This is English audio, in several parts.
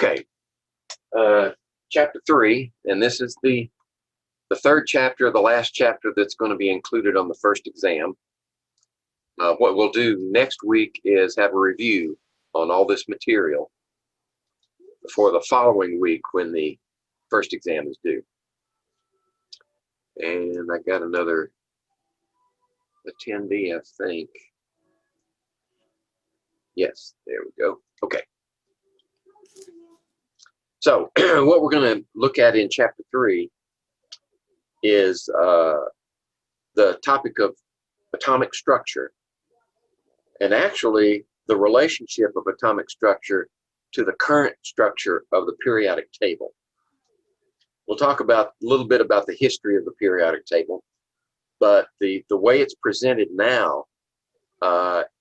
Okay, chapter 3, and this is the third chapter, the last chapter that's going to be included on the first exam. What we'll do next week is have a review on all this material for the following week when the first exam is due. And I got another attendee, I think. Yes, there we go. Okay. So what we're going to look at in chapter 3 is the topic of atomic structure, and actually the relationship of atomic structure to the current structure of the periodic table. We'll talk about a little bit about the history of the periodic table, but the way it's presented now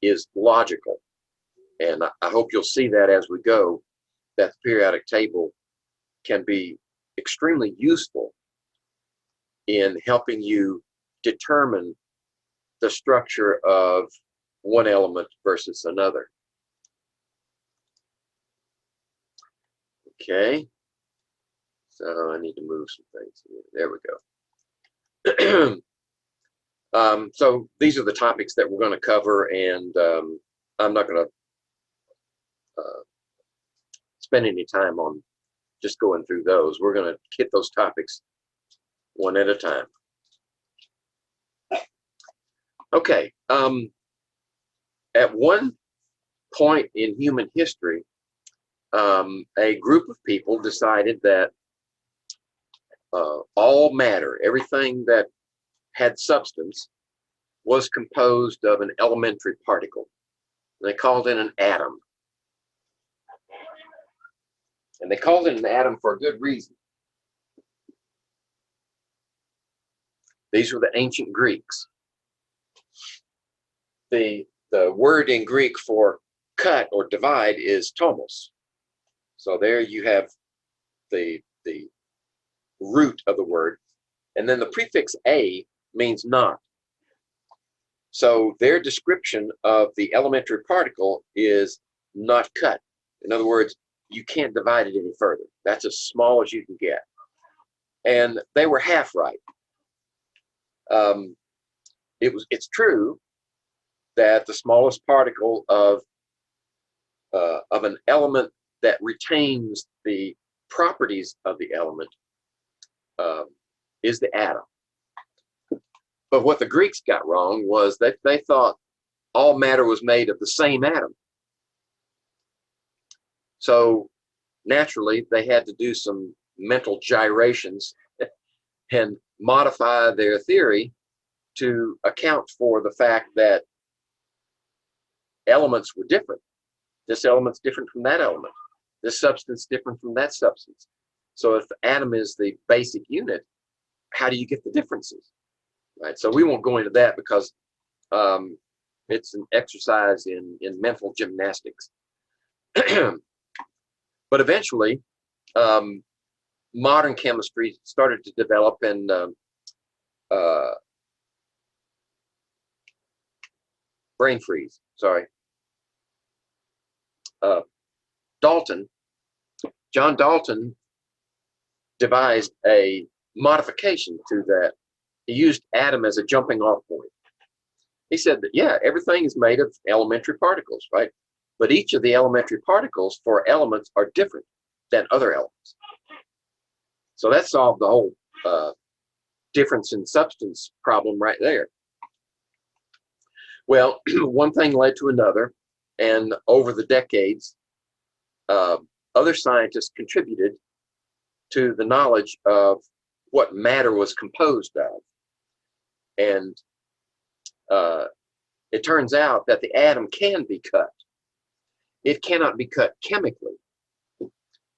is logical, and I hope you'll see that as we go, that the periodic table can be extremely useful in helping you determine the structure of one element versus another. Okay, so I need to move some things here. There we go. So these are the topics that we're going to cover, and I'm not going to spend any time on just going through those. We're going to hit those topics one at a time. Okay, at one point in human history, a group of people decided that all matter, everything that had substance, was composed of an elementary particle. They called it an atom. And they called it an atom for a good reason. These were the ancient Greeks. The word in Greek for cut or divide is tomos. So there you have the root of the word. And then the prefix a means not. So their description of the elementary particle is not cut. In other words, you can't divide it any further. That's as small as you can get. And they were half right. It's true that the smallest particle of an element that retains the properties of the element is the atom. But what the Greeks got wrong was that they thought all matter was made of the same atom. So naturally, they had to do some mental gyrations and modify their theory to account for the fact that elements were different. This element's different from that element. This substance different from that substance. So if the atom is the basic unit, how do you get the differences? Right. So we won't go into that because it's an exercise in mental gymnastics. But eventually, modern chemistry started to develop, and brain freeze, sorry. John Dalton devised a modification to that. He used atom as a jumping off point. He said that, yeah, everything is made of elementary particles, right? But each of the elementary particles for elements are different than other elements. So that solved the whole difference in substance problem right there. Well, one thing led to another, and over the decades, other scientists contributed to the knowledge of what matter was composed of. And it turns out that the atom can be cut. It cannot be cut chemically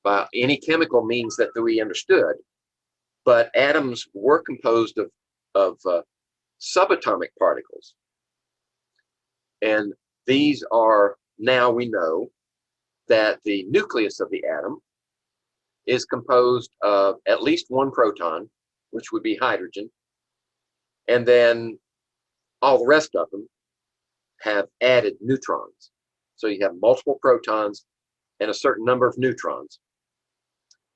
by any chemical means that we understood, but atoms were composed of subatomic particles. And these are, now we know that the nucleus of the atom is composed of at least one proton, which would be hydrogen, and then all the rest of them have added neutrons. So you have multiple protons and a certain number of neutrons.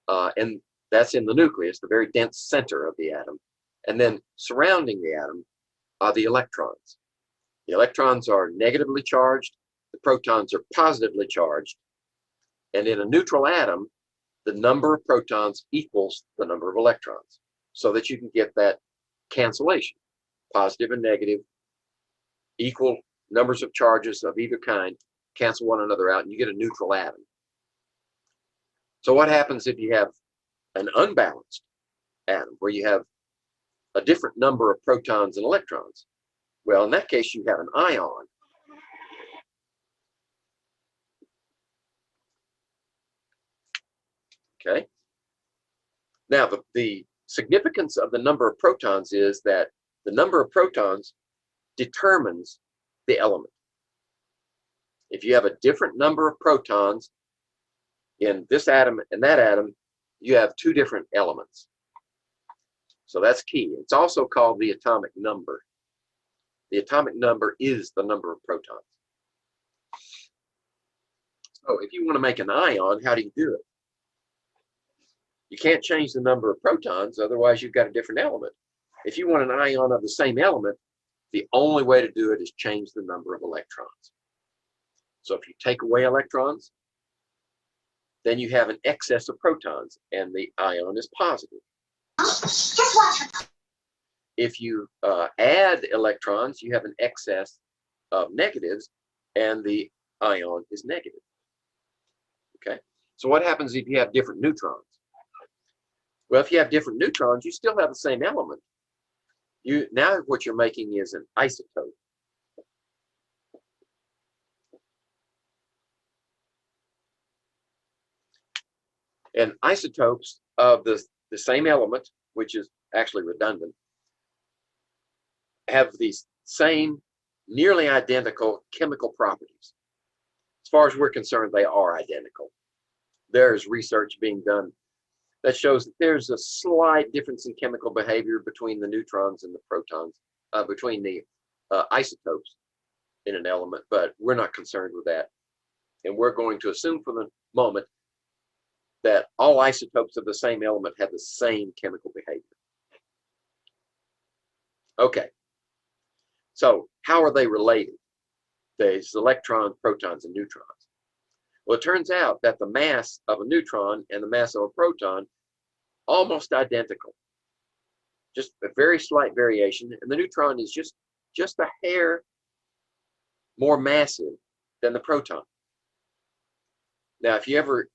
and that's in the nucleus, the very dense center of the atom. And then surrounding the atom are the electrons. The electrons are negatively charged, the protons are positively charged, and in a neutral atom, the number of protons equals the number of electrons, so that you can get that cancellation. Positive and negative, equal numbers of charges of either kind, cancel one another out, and you get a neutral atom. So what happens if you have an unbalanced atom, where you have a different number of protons and electrons? Well, in that case, you have an ion. Okay. Now, the significance of the number of protons is that the number of protons determines the element. If you have a different number of protons in this atom and that atom, you have two different elements. So that's key. It's also called the atomic number. The atomic number is the number of protons. So if you want to make an ion, how do you do it? You can't change the number of protons, otherwise you've got a different element. If you want an ion of the same element, the only way to do it is change the number of electrons. So if you take away electrons, then you have an excess of protons, and the ion is positive. If you add electrons, you have an excess of negatives, and the ion is negative. Okay, so what happens if you have different neutrons? Well, if you have different neutrons, you still have the same element. Now what you're making is an isotope. And isotopes of the same element, which is actually redundant, have these same nearly identical chemical properties. As far as we're concerned, they are identical. There's research being done that shows that there's a slight difference in chemical behavior between the neutrons and the protons, between the isotopes in an element, but we're not concerned with that. And we're going to assume for the moment that all isotopes of the same element have the same chemical behavior. Okay, so how are they related? These electrons, protons, and neutrons. Well, it turns out that the mass of a neutron and the mass of a proton almost identical. Just a very slight variation, and the neutron is just a hair more massive than the proton. Now, if you ever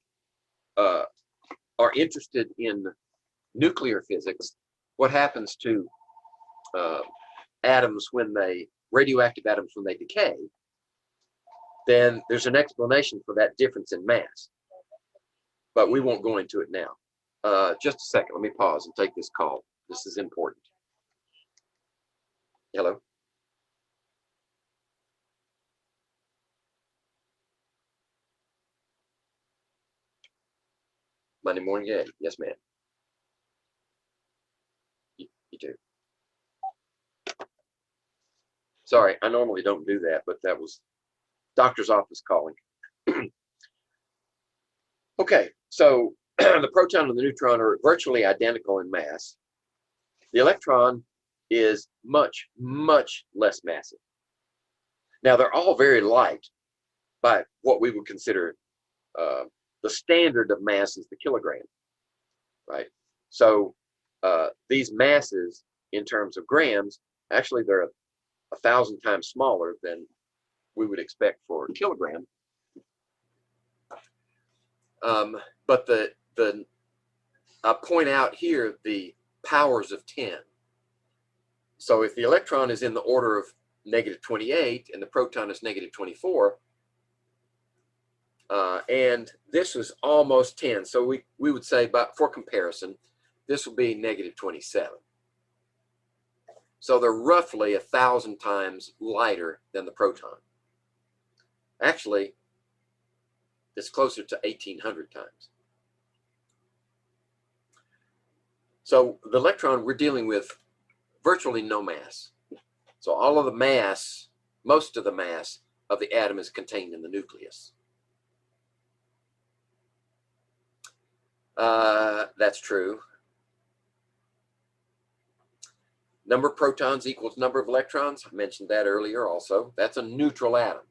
are interested in nuclear physics, what happens to atoms radioactive atoms when they decay, then there's an explanation for that difference in mass. But we won't go into it now. Just a second, let me pause and take this call. This is important. Hello? Monday morning, yeah. Yes, ma'am. You do. Sorry, I normally don't do that, but that was doctor's office calling. Okay, so the proton and the neutron are virtually identical in mass. The electron is much, much less massive. Now, they're all very light by what we would consider the standard of mass is the kilogram, right? So these masses in terms of grams, actually they're 1,000 times smaller than we would expect for a kilogram. But I point out here the powers of 10. So if the electron is in the order of -28 and the proton is -24, and this is almost 10, so we would say, but for comparison, this will be -27. So they're roughly 1,000 times lighter than the proton. Actually, it's closer to 1,800 times. So the electron, we're dealing with virtually no mass. So all of the mass, most of the mass of the atom is contained in the nucleus. that's true. Number of protons equals number of electrons. I mentioned that earlier also. That's a neutral atom.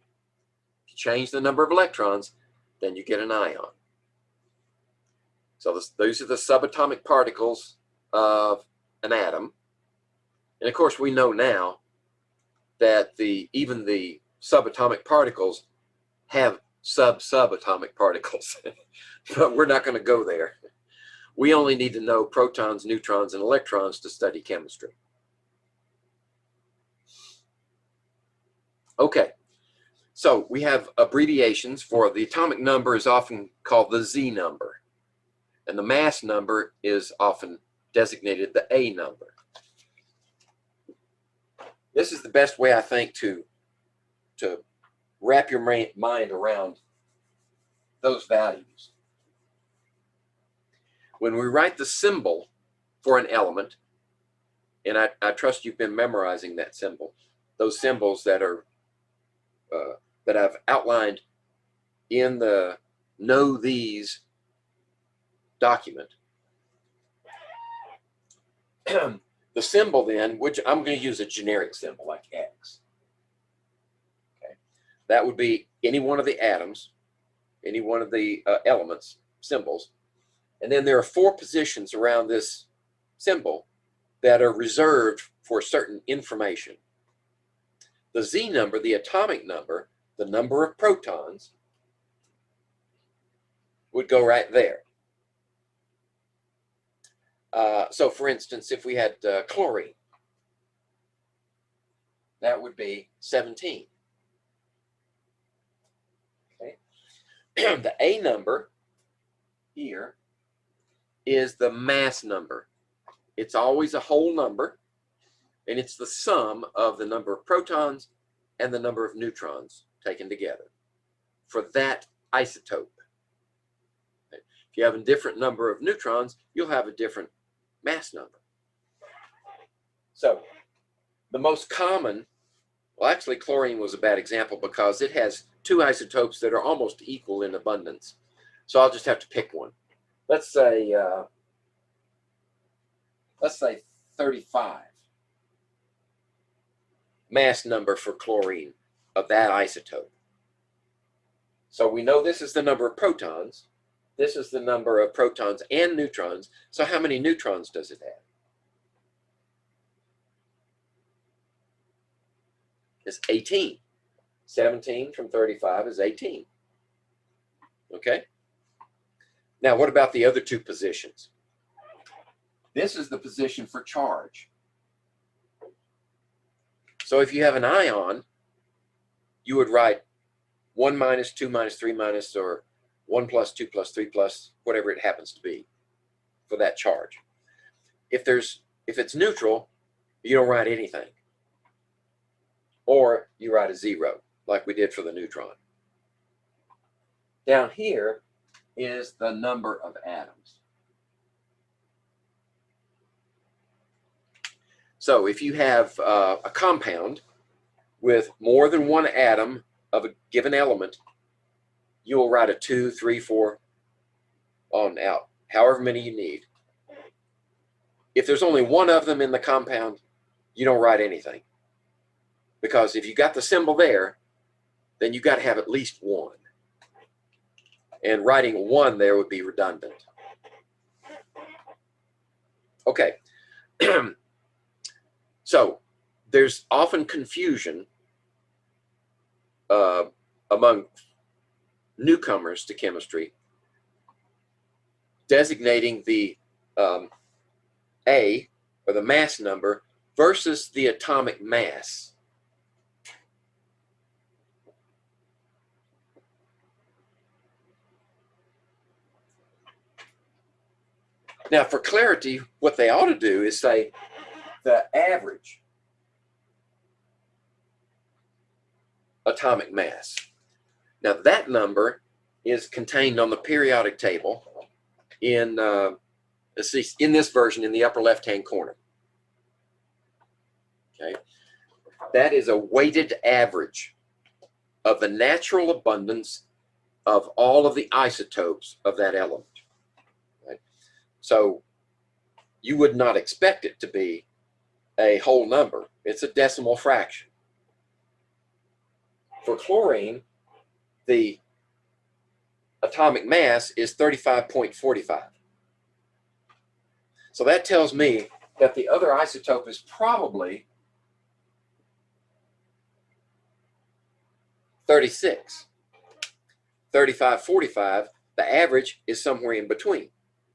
If you change the number of electrons, then you get an ion. So those are the subatomic particles of an atom. And of course, we know now that even the subatomic particles have subatomic particles, but we're not going to go there. We only need to know protons, neutrons, and electrons to study chemistry. Okay, so we have abbreviations for the atomic number is often called the Z number, and the mass number is often designated the A number. This is the best way, I think, to wrap your mind around those values. When we write the symbol for an element, and I trust you've been memorizing that symbol, those symbols that are that I've outlined in the Know These document. The symbol then, which I'm going to use a generic symbol like X. Okay, that would be any one of the atoms, any one of the elements, symbols. And then there are 4 positions around this symbol that are reserved for certain information. The Z number, the atomic number, the number of protons, would go right there. So for instance, if we had chlorine, that would be 17. Okay. The A number here is the mass number. It's always a whole number, and it's the sum of the number of protons and the number of neutrons taken together for that isotope. If you have a different number of neutrons, you'll have a different mass number. So the most common, well, actually chlorine was a bad example because it has 2 isotopes that are almost equal in abundance. So I'll just have to pick one. Let's say 35. Mass number for chlorine of that isotope. So we know this is the number of protons. This is the number of protons and neutrons. So how many neutrons does it have? It's 18. 17 from 35 is 18. Okay? Now, what about the other 2 positions? This is the position for charge. So if you have an ion, you would write 1 minus, 2 minus, 3 minus, or 1 plus, 2 plus, 3 plus, whatever it happens to be for that charge. If it's neutral, you don't write anything. Or you write a 0, like we did for the neutron. Down here is the number of atoms. So if you have a compound with more than 1 atom of a given element, you will write a 2, 3, 4 on out, however many you need. If there's only 1 of them in the compound, you don't write anything. Because if you got the symbol there, then you got to have at least 1. And writing 1 there would be redundant. Okay. So there's often confusion among newcomers to chemistry designating the A, or the mass number, versus the atomic mass. Now, for clarity, what they ought to do is say the average atomic mass. Now, that number is contained on the periodic table in, let's see, in this version in the upper left-hand corner. Okay, that is a weighted average of the natural abundance of all of the isotopes of that element. Right? So you would not expect it to be a whole number. It's a decimal fraction. For chlorine, the atomic mass is 35.45. So that tells me that the other isotope is probably 36. 35.45, the average is somewhere in between,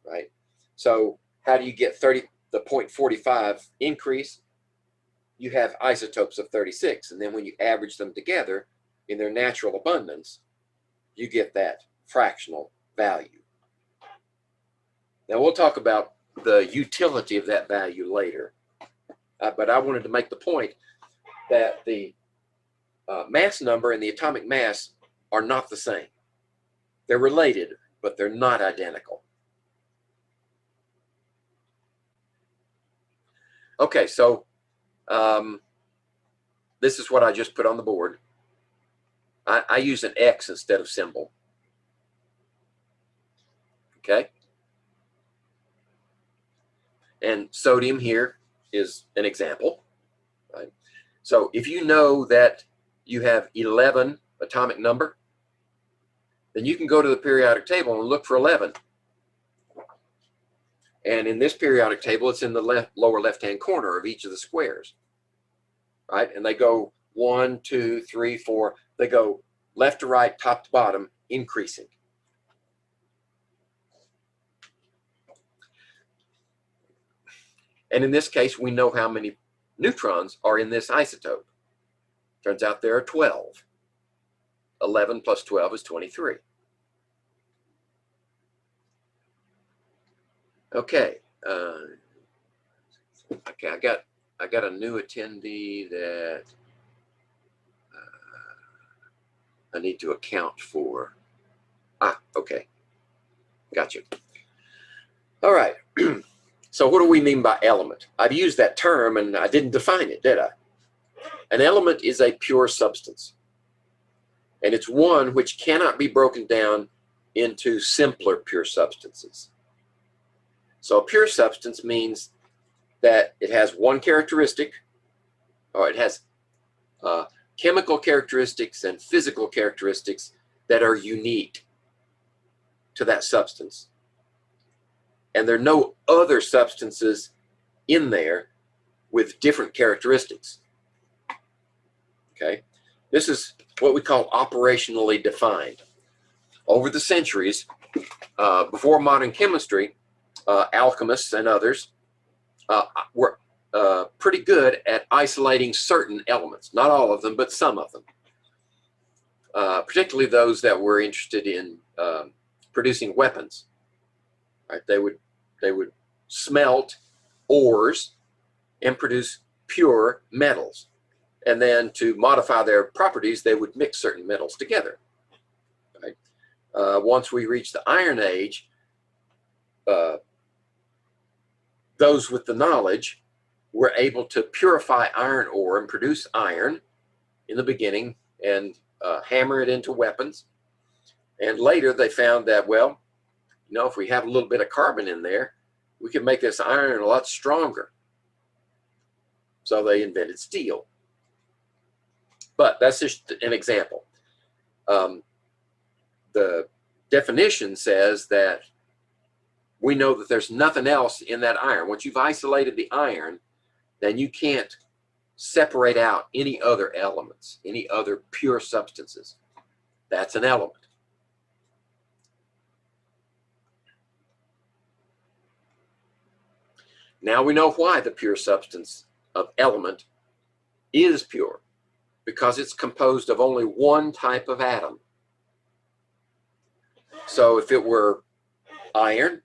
right? So how do you get the 0.45 increase? You have isotopes of 36, and then when you average them together in their natural abundance, you get that fractional value. Now we'll talk about the utility of that value later, but I wanted to make the point that the mass number and the atomic mass are not the same. They're related, but they're not identical. Okay, so this is what I just put on the board. I use an X instead of symbol. Okay? And sodium here is an example. Right? So if you know that you have 11 atomic number, then you can go to the periodic table and look for 11. And in this periodic table, it's in the lower left-hand corner of each of the squares. Right? And they go 1, 2, 3, 4. They go left to right, top to bottom, increasing. And in this case, we know how many neutrons are in this isotope. Turns out there are 12. 11 plus 12 is 23. Okay. Okay, I got a new attendee that I need to account for. Okay. Gotcha. All right. So what do we mean by element? I've used that term and I didn't define it, did I? An element is a pure substance. And it's one which cannot be broken down into simpler pure substances. So a pure substance means that it has one characteristic, or it has chemical characteristics and physical characteristics that are unique to that substance. And there are no other substances in there with different characteristics. Okay, this is what we call operationally defined. Over the centuries, before modern chemistry, alchemists and others were pretty good at isolating certain elements, not all of them, but some of them, particularly those that were interested in producing weapons. Right? They would smelt ores and produce pure metals. And then to modify their properties, they would mix certain metals together. Right? Once we reach the Iron Age, those with the knowledge were able to purify iron ore and produce iron in the beginning and hammer it into weapons. And later they found that, well, you know, if we have a little bit of carbon in there, we can make this iron a lot stronger. So they invented steel. But that's just an example. The definition says that we know that there's nothing else in that iron. Once you've isolated the iron, then you can't separate out any other elements, any other pure substances. That's an element. Now we know why the pure substance of element is pure, because it's composed of only one type of atom. So if it were iron,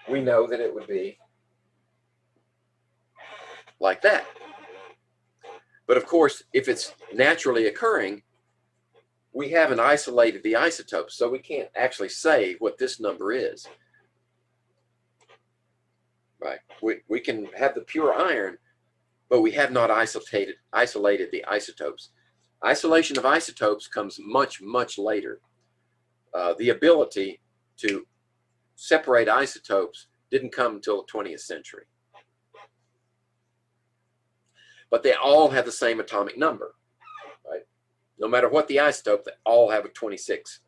we know that it would be like that. But of course, if it's naturally occurring, we haven't isolated the isotopes, so we can't actually say what this number is. Right? We can have the pure iron, but we have not isolated the isotopes. Isolation of isotopes comes much, much later. The ability to separate isotopes didn't come until the 20th century. But they all have the same atomic number, right? No matter what the isotope, they all have 26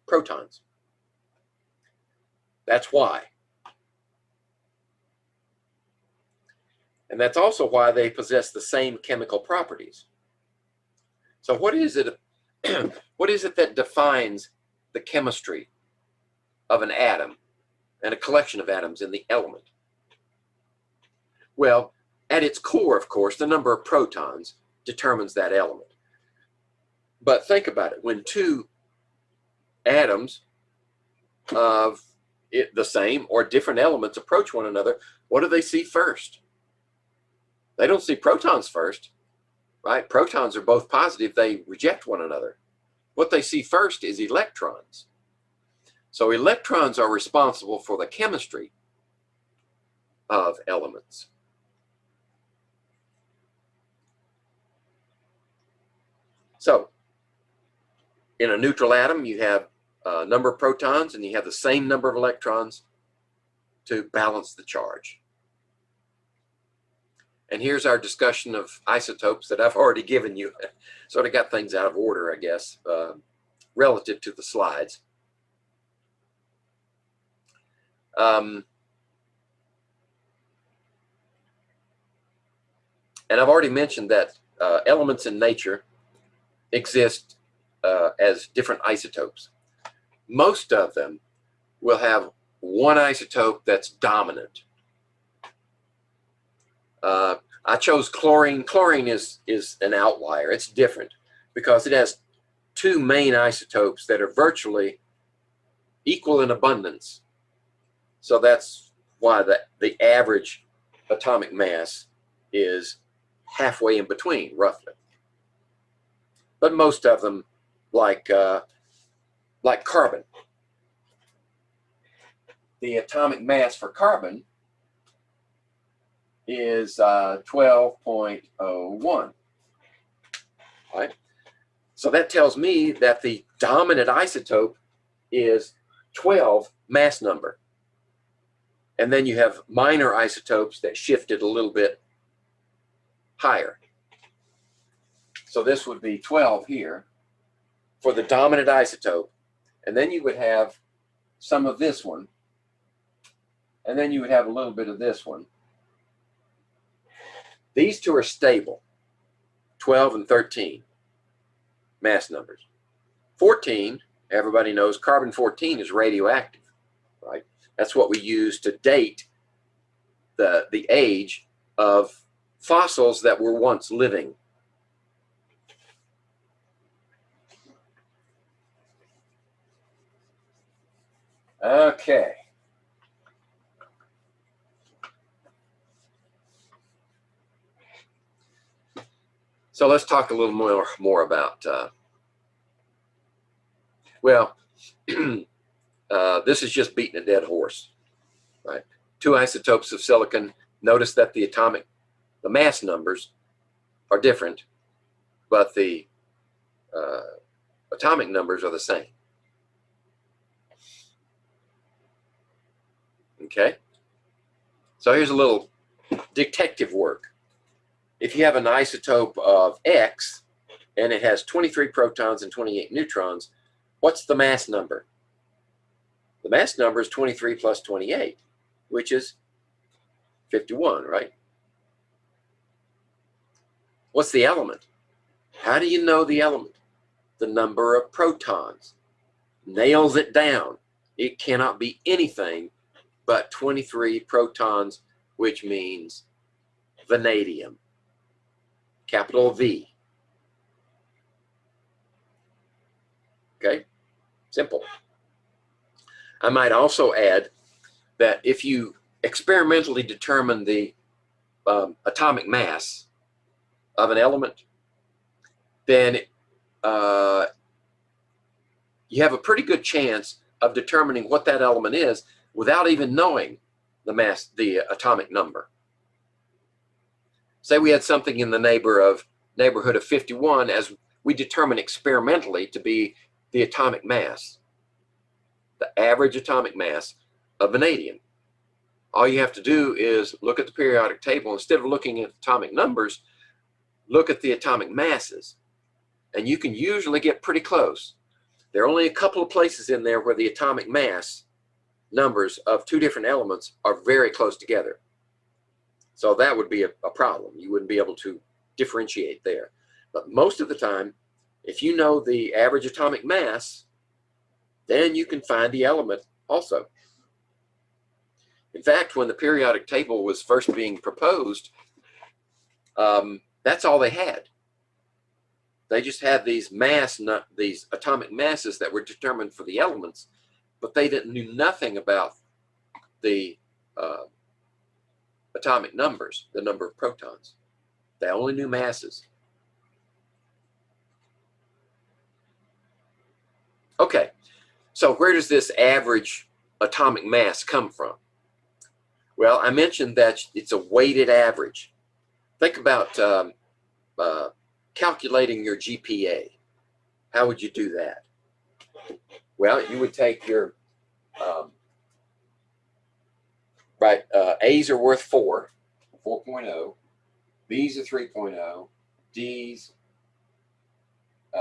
protons. That's why. And that's also why they possess the same chemical properties. So what is it, what is it that defines the chemistry of an atom and a collection of atoms in the element? Well, at its core, of course, the number of protons determines that element. But think about it. When two atoms of the same or different elements approach one another, what do they see first? They don't see protons first, right? Protons are both positive. They reject one another. What they see first is electrons. So electrons are responsible for the chemistry of elements. So in a neutral atom, you have a number of protons and you have the same number of electrons to balance the charge. And here's our discussion of isotopes that I've already given you. Sort of got things out of order, I guess, relative to the slides. And I've already mentioned that elements in nature exist as different isotopes. Most of them will have one isotope that's dominant. I chose chlorine. Chlorine is an outlier. It's different because it has two main isotopes that are virtually equal in abundance. So that's why the average atomic mass is halfway in between, roughly. But most of them, like carbon, the atomic mass for carbon is 12.01. Right? So that tells me that the dominant isotope is 12 mass number. And then you have minor isotopes that shifted a little bit higher. So this would be 12 here for the dominant isotope. And then you would have some of this one. And then you would have a little bit of this one. These two are stable, 12 and 13 mass numbers. 14, everybody knows carbon-14 is radioactive, right? That's what we use to date the age of fossils that were once living. Okay. So let's talk a little more about, well, this is just beating a dead horse, right? Two isotopes of silicon. Notice that the mass numbers are different, but the atomic numbers are the same. Okay? So here's a little detective work. If you have an isotope of X and it has 23 protons and 28 neutrons, what's the mass number? The mass number is 23 plus 28, which is 51, right? What's the element? How do you know the element? The number of protons. Nails it down. It cannot be anything but 23 protons, which means vanadium. Capital V. Okay, simple. I might also add that if you experimentally determine the atomic mass of an element, then you have a pretty good chance of determining what that element is without even knowing the atomic number. Say we had something in the neighborhood of 51 as we determine experimentally to be the atomic mass, the average atomic mass of vanadium. All you have to do is look at the periodic table. Instead of looking at atomic numbers, look at the atomic masses. And you can usually get pretty close. There are only a couple of places in there where the atomic mass numbers of two different elements are very close together. So that would be a problem. You wouldn't be able to differentiate there. But most of the time, if you know the average atomic mass, then you can find the element also. In fact, when the periodic table was first being proposed, that's all they had. They just had these atomic masses that were determined for the elements, but they knew nothing about the atomic numbers, the number of protons. They only knew masses. Okay, so where does this average atomic mass come from? Well, I mentioned that it's a weighted average. Think about calculating your GPA. How would you do that? Well, you would take your, A's are worth 4.0, B's are 3.0, D's,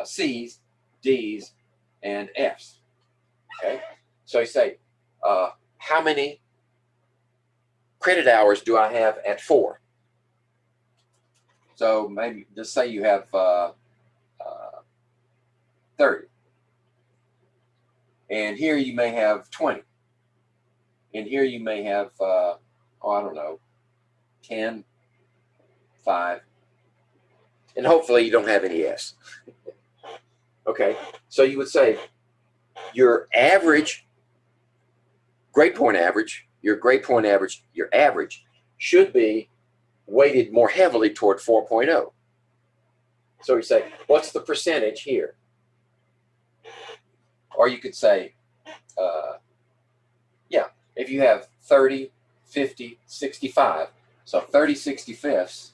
C's, D's, and F's. Okay, so you say, how many credit hours do I have at 4? So maybe just say you have 30. And here you may have 20. And here you may have, I don't know, 10, 5. And hopefully you don't have any S. Okay, so you would say your average, your average should be weighted more heavily toward 4.0. So you say, what's the percentage here? Or you could say, if you have 30, 50, 65, so 30/65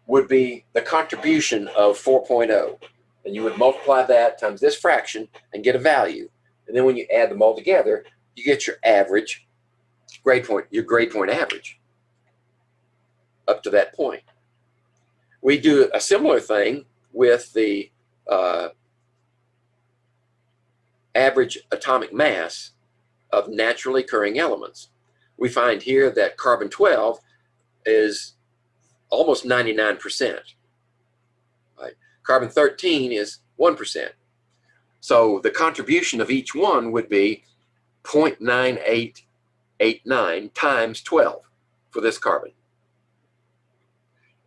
would be the contribution of 4.0. And you would multiply that times this fraction and get a value. And then when you add them all together, you get your average grade point, your grade point average up to that point. We do a similar thing with the average atomic mass of naturally occurring elements. We find here that carbon-12 is almost 99%. Right? Carbon-13 is 1%. So the contribution of each one would be 0.9889 times 12 for this carbon.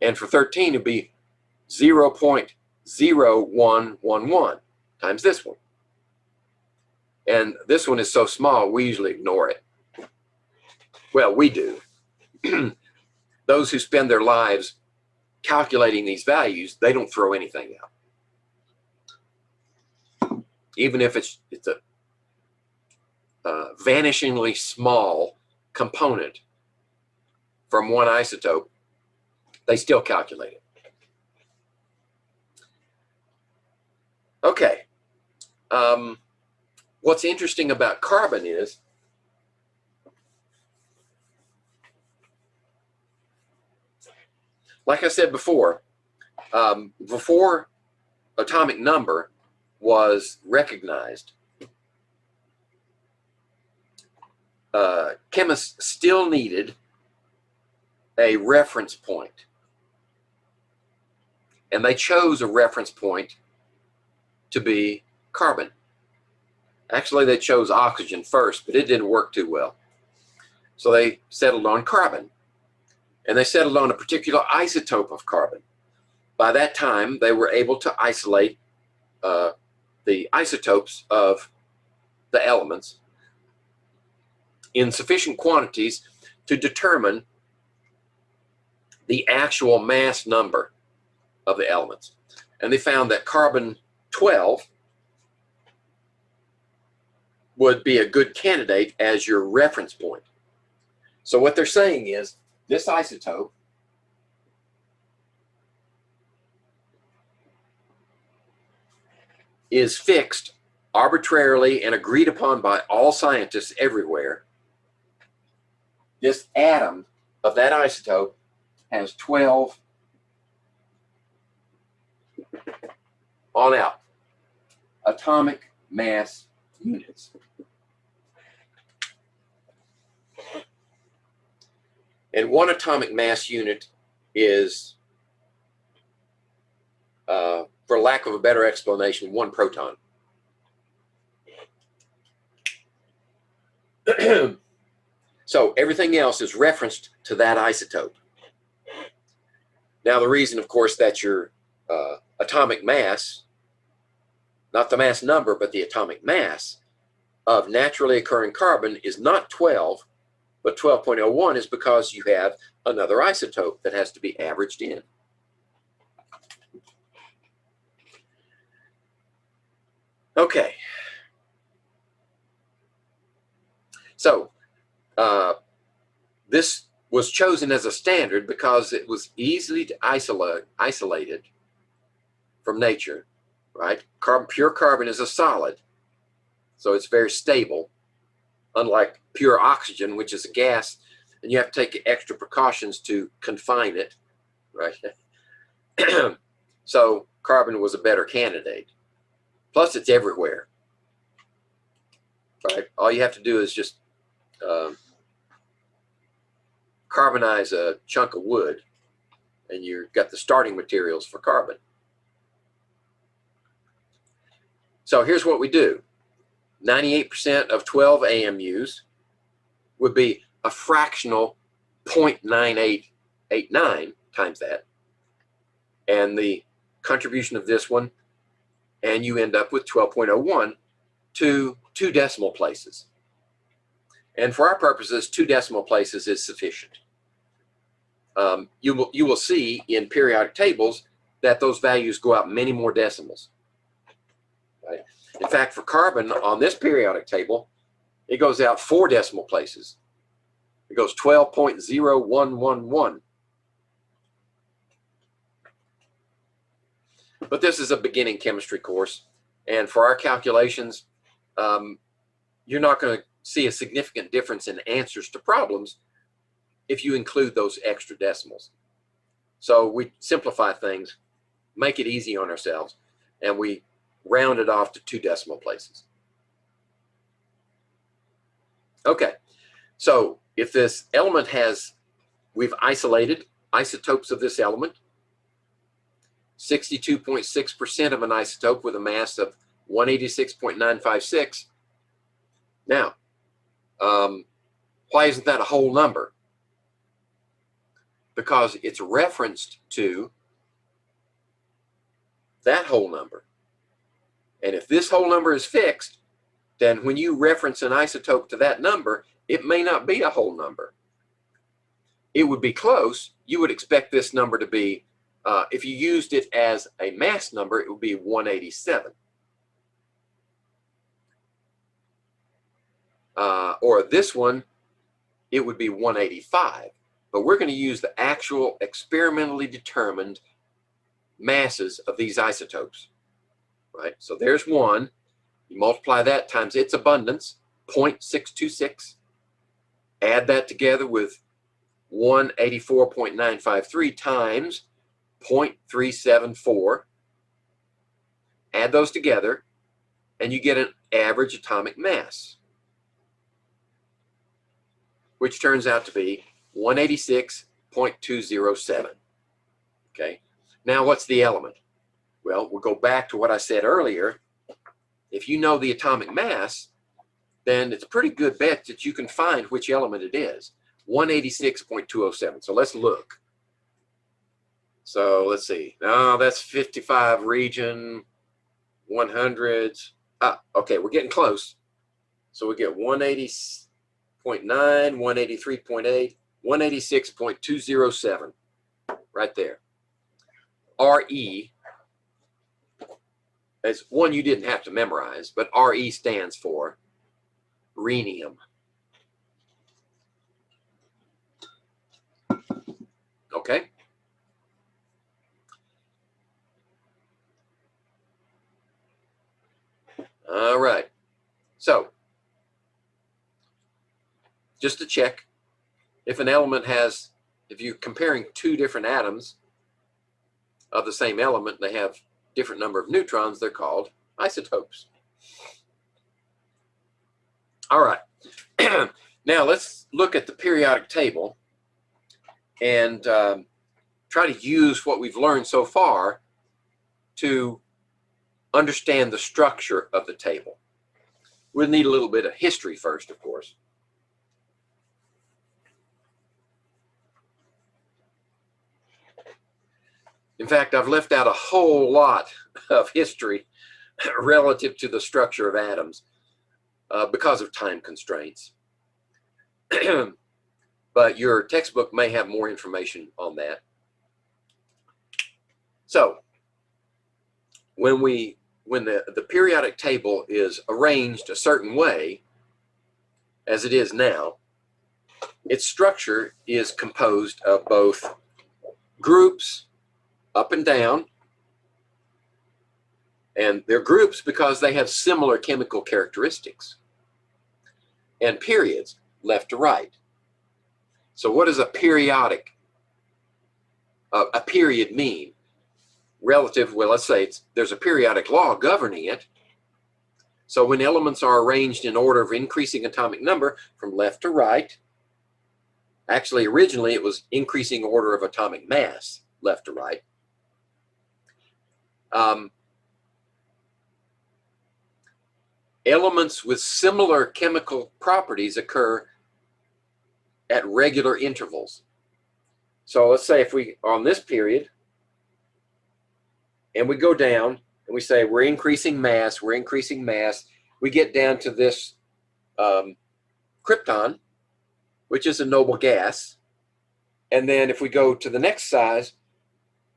And for 13, it would be 0.0111 times this one. And this one is so small, we usually ignore it. Well, we do. Those who spend their lives calculating these values, they don't throw anything out. Even if it's a vanishingly small component from one isotope, they still calculate it. Okay. What's interesting about carbon is like I said before atomic number was recognized, chemists still needed a reference point. And they chose a reference point to be carbon. Actually, they chose oxygen first, but it didn't work too well. So they settled on carbon. And they settled on a particular isotope of carbon. By that time, they were able to isolate the isotopes of the elements in sufficient quantities to determine the actual mass number of the elements. And they found that carbon-12 would be a good candidate as your reference point. So what they're saying is this isotope is fixed arbitrarily and agreed upon by all scientists everywhere. This atom of that isotope has 12 on out atomic mass units. And one atomic mass unit is, for lack of a better explanation, one proton. So everything else is referenced to that isotope. Now the reason, of course, that your atomic mass, not the mass number, but the atomic mass of naturally occurring carbon is not 12, but 12.01 is because you have another isotope that has to be averaged in. Okay. So this was chosen as a standard because it was easily isolated from nature, right? Pure carbon is a solid, so it's very stable, unlike pure oxygen, which is a gas, and you have to take extra precautions to confine it, right? So carbon was a better candidate. Plus, it's everywhere, right? All you have to do is just carbonize a chunk of wood, and you've got the starting materials for carbon. So here's what we do. 98% of 12 AMUs would be a fractional 0.9889 times that, and the contribution of this one, and you end up with 12.01 to 2 decimal places. And for our purposes, 2 decimal places is sufficient. You will see in periodic tables that those values go out many more decimals. Right? In fact, for carbon on this periodic table, it goes out 4 decimal places. It goes 12.0111. But this is a beginning chemistry course, and for our calculations, you're not going to see a significant difference in answers to problems if you include those extra decimals. So we simplify things, make it easy on ourselves, and we round it off to 2 decimal places. Okay, so if this element we've isolated isotopes of this element, 62.6% of an isotope with a mass of 186.956. Now, why isn't that a whole number? Because it's referenced to that whole number. And if this whole number is fixed, then when you reference an isotope to that number, it may not be a whole number. It would be close. You would expect this number to be, if you used it as a mass number, it would be 187. Or this one, it would be 185. But we're going to use the actual experimentally determined masses of these isotopes, right? So there's one. You multiply that times its abundance, 0.626. Add that together with 184.953 times 0.374. Add those together, and you get an average atomic mass, which turns out to be 186.207. Okay, now what's the element? Well, we'll go back to what I said earlier. If you know the atomic mass, then it's a pretty good bet that you can find which element it is. 186.207. So let's look. So let's see. Oh, that's 55 region, 100s. Okay, we're getting close. So we get 180.9, 183.8, 186.207 right there. RE is one you didn't have to memorize, but RE stands for rhenium. Okay? All right. So, just to check, if an element has, if you're comparing two different atoms of the same element, they have different number of neutrons, they're called isotopes. All right. Now let's look at the periodic table and try to use what we've learned so far to understand the structure of the table. We'll need a little bit of history first, of course. In fact, I've left out a whole lot of history relative to the structure of atoms because of time constraints. But your textbook may have more information on that. So, when the periodic table is arranged a certain way, as it is now, its structure is composed of both groups up and down, and they're groups because they have similar chemical characteristics, and periods left to right. So what does a period mean? Relative, well, let's say there's a periodic law governing it. So when elements are arranged in order of increasing atomic number from left to right, actually originally it was increasing order of atomic mass, left to right. Elements with similar chemical properties occur at regular intervals. So let's say if we, on this period, and we go down and we say we're increasing mass, we get down to this krypton, which is a noble gas. And then if we go to the next size,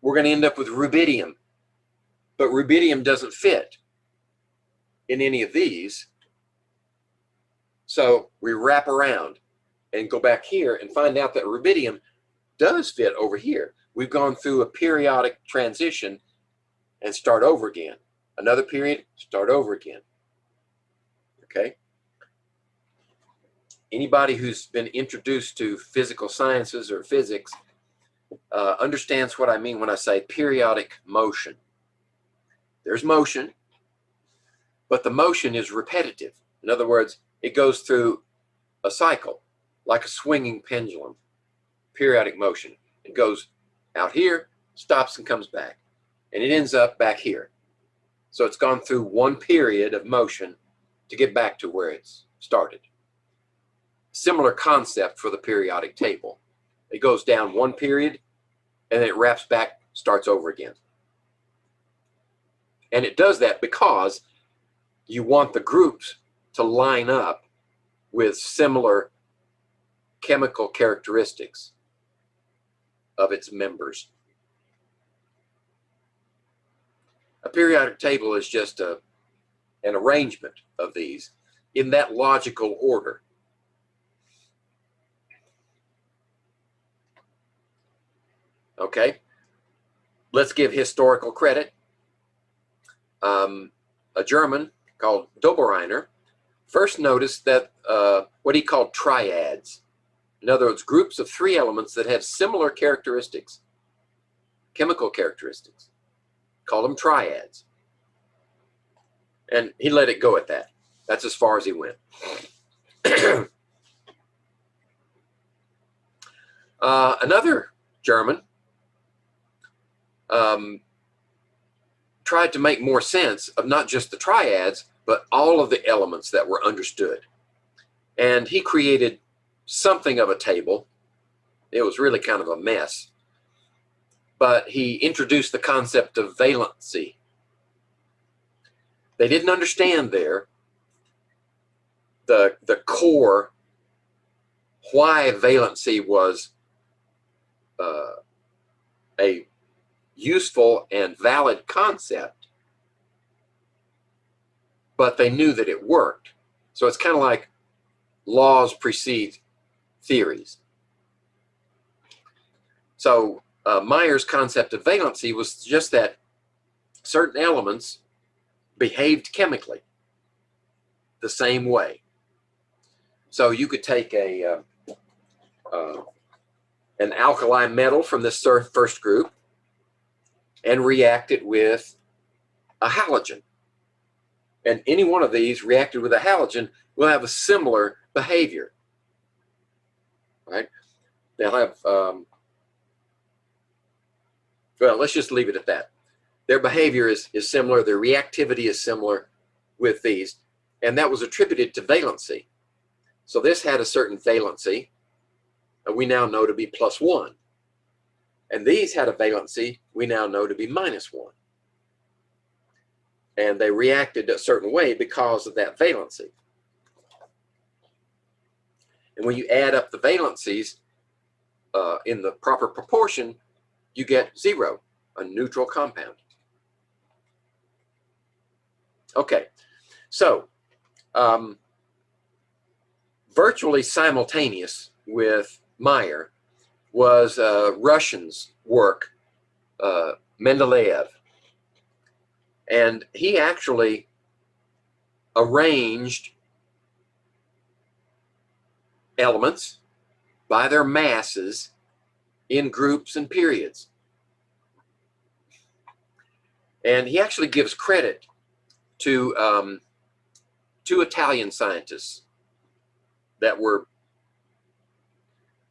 we're going to end up with rubidium. But rubidium doesn't fit in any of these. So we wrap around and go back here and find out that rubidium does fit over here. We've gone through a periodic transition and start over again. Another period, start over again. Okay? Anybody who's been introduced to physical sciences or physics understands what I mean when I say periodic motion. There's motion, but the motion is repetitive. In other words, it goes through a cycle, like a swinging pendulum, periodic motion. It goes out here, stops and comes back, and it ends up back here. So it's gone through one period of motion to get back to where it's started. Similar concept for the periodic table. It goes down one period, and then it wraps back, starts over again. And it does that because you want the groups to line up with similar chemical characteristics of its members. A periodic table is just an arrangement of these in that logical order. Okay, let's give historical credit. A German called Dobereiner first noticed that what he called triads, in other words, groups of three elements that have similar characteristics, chemical characteristics, called them triads. And he let it go at that. That's as far as he went. Another German tried to make more sense of not just the triads, but all of the elements that were understood. And he created something of a table. It was really kind of a mess. But he introduced the concept of valency. They didn't understand there the core, why valency was a useful and valid concept, but they knew that it worked. So it's kind of like laws precede theories. So Mayer's concept of valency was just that certain elements behaved chemically the same way. So you could take an alkali metal from this first group and react it with a halogen. And any one of these reacted with a halogen will have a similar behavior, right? They'll have, well, let's just leave it at that. Their behavior is similar, their reactivity is similar with these, and that was attributed to valency. So this had a certain valency, and we now know to be +1. And these had a valency we now know to be -1. And they reacted a certain way because of that valency. And when you add up the valencies in the proper proportion, you get 0, a neutral compound. Okay, so virtually simultaneous with Mayer was Russian's work, Mendeleev. And he actually arranged elements by their masses in groups and periods. And he actually gives credit to 2 Italian scientists that were,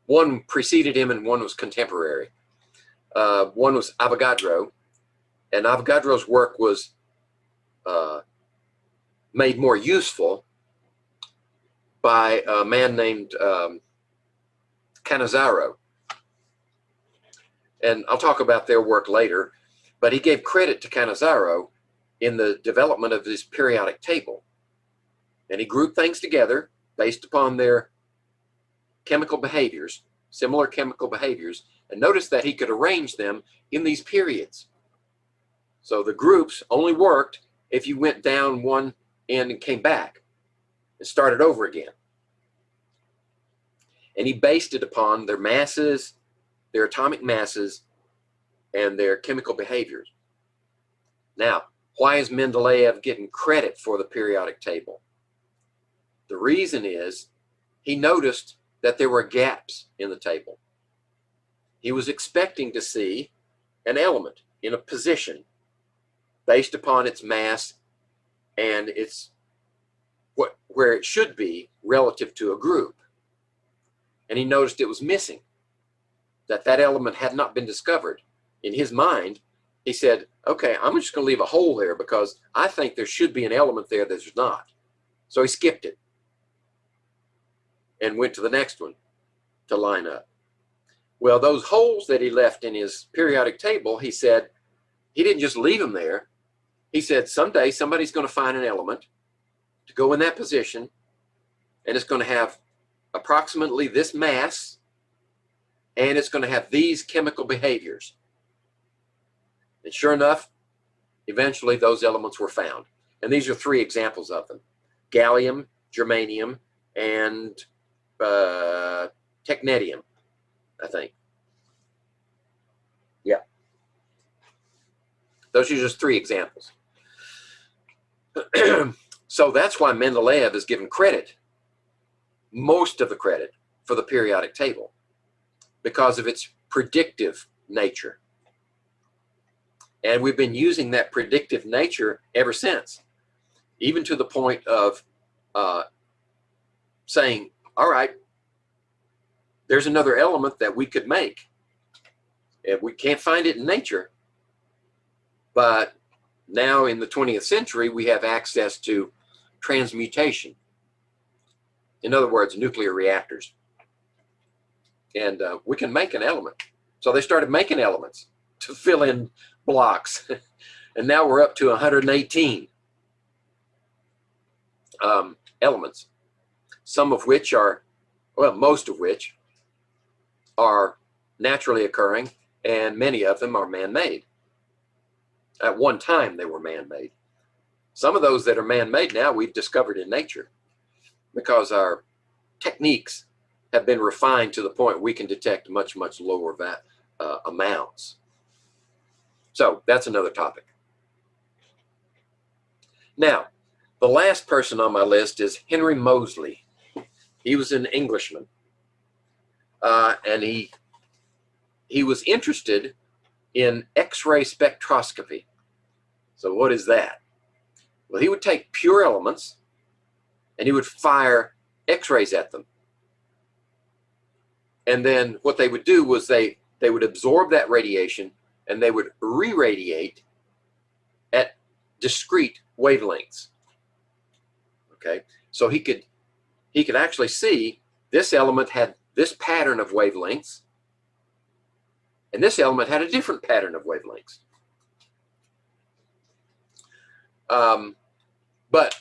one preceded him and one was contemporary. One was Avogadro, and Avogadro's work was made more useful by a man named Cannizzaro. And I'll talk about their work later, but he gave credit to Cannizzaro in the development of this periodic table. And he grouped things together based upon their chemical behaviors, similar chemical behaviors, and notice that he could arrange them in these periods. So the groups only worked if you went down one end and came back and started over again. And he based it upon their masses, their atomic masses, and their chemical behaviors. Now, why is Mendeleev getting credit for the periodic table? The reason is he noticed that there were gaps in the table. He was expecting to see an element in a position based upon its mass and its where it should be relative to a group. And he noticed it was missing, that element had not been discovered. In his mind, he said, okay, I'm just going to leave a hole there because I think there should be an element there that there's not. So he skipped it and went to the next one to line up. Well, those holes that he left in his periodic table, he said, he didn't just leave them there. He said, someday somebody's going to find an element to go in that position, and it's going to have approximately this mass, and it's going to have these chemical behaviors. And sure enough, eventually those elements were found. And these are 3 examples of them: gallium, germanium, and technetium, I think. Yeah. Those are just 3 examples. So that's why Mendeleev is given credit, most of the credit, for the periodic table, because of its predictive nature. And we've been using that predictive nature ever since, even to the point of saying, all right, there's another element that we could make. And we can't find it in nature, but now in the 20th century, we have access to transmutation. In other words, nuclear reactors. And we can make an element. So they started making elements to fill in blocks. And now we're up to 118 elements, some of which are, well, most of which are naturally occurring, and many of them are man-made. At one time, they were man-made. Some of those that are man-made now we've discovered in nature, because our techniques have been refined to the point we can detect much, much lower amounts. So that's another topic. Now, the last person on my list is Henry Mosley. He was an Englishman, and he was interested in X-ray spectroscopy. So what is that? Well, he would take pure elements and he would fire X-rays at them. And then what they would do was they would absorb that radiation and they would re-radiate at discrete wavelengths. Okay, so he could actually see this element had this pattern of wavelengths, and this element had a different pattern of wavelengths. But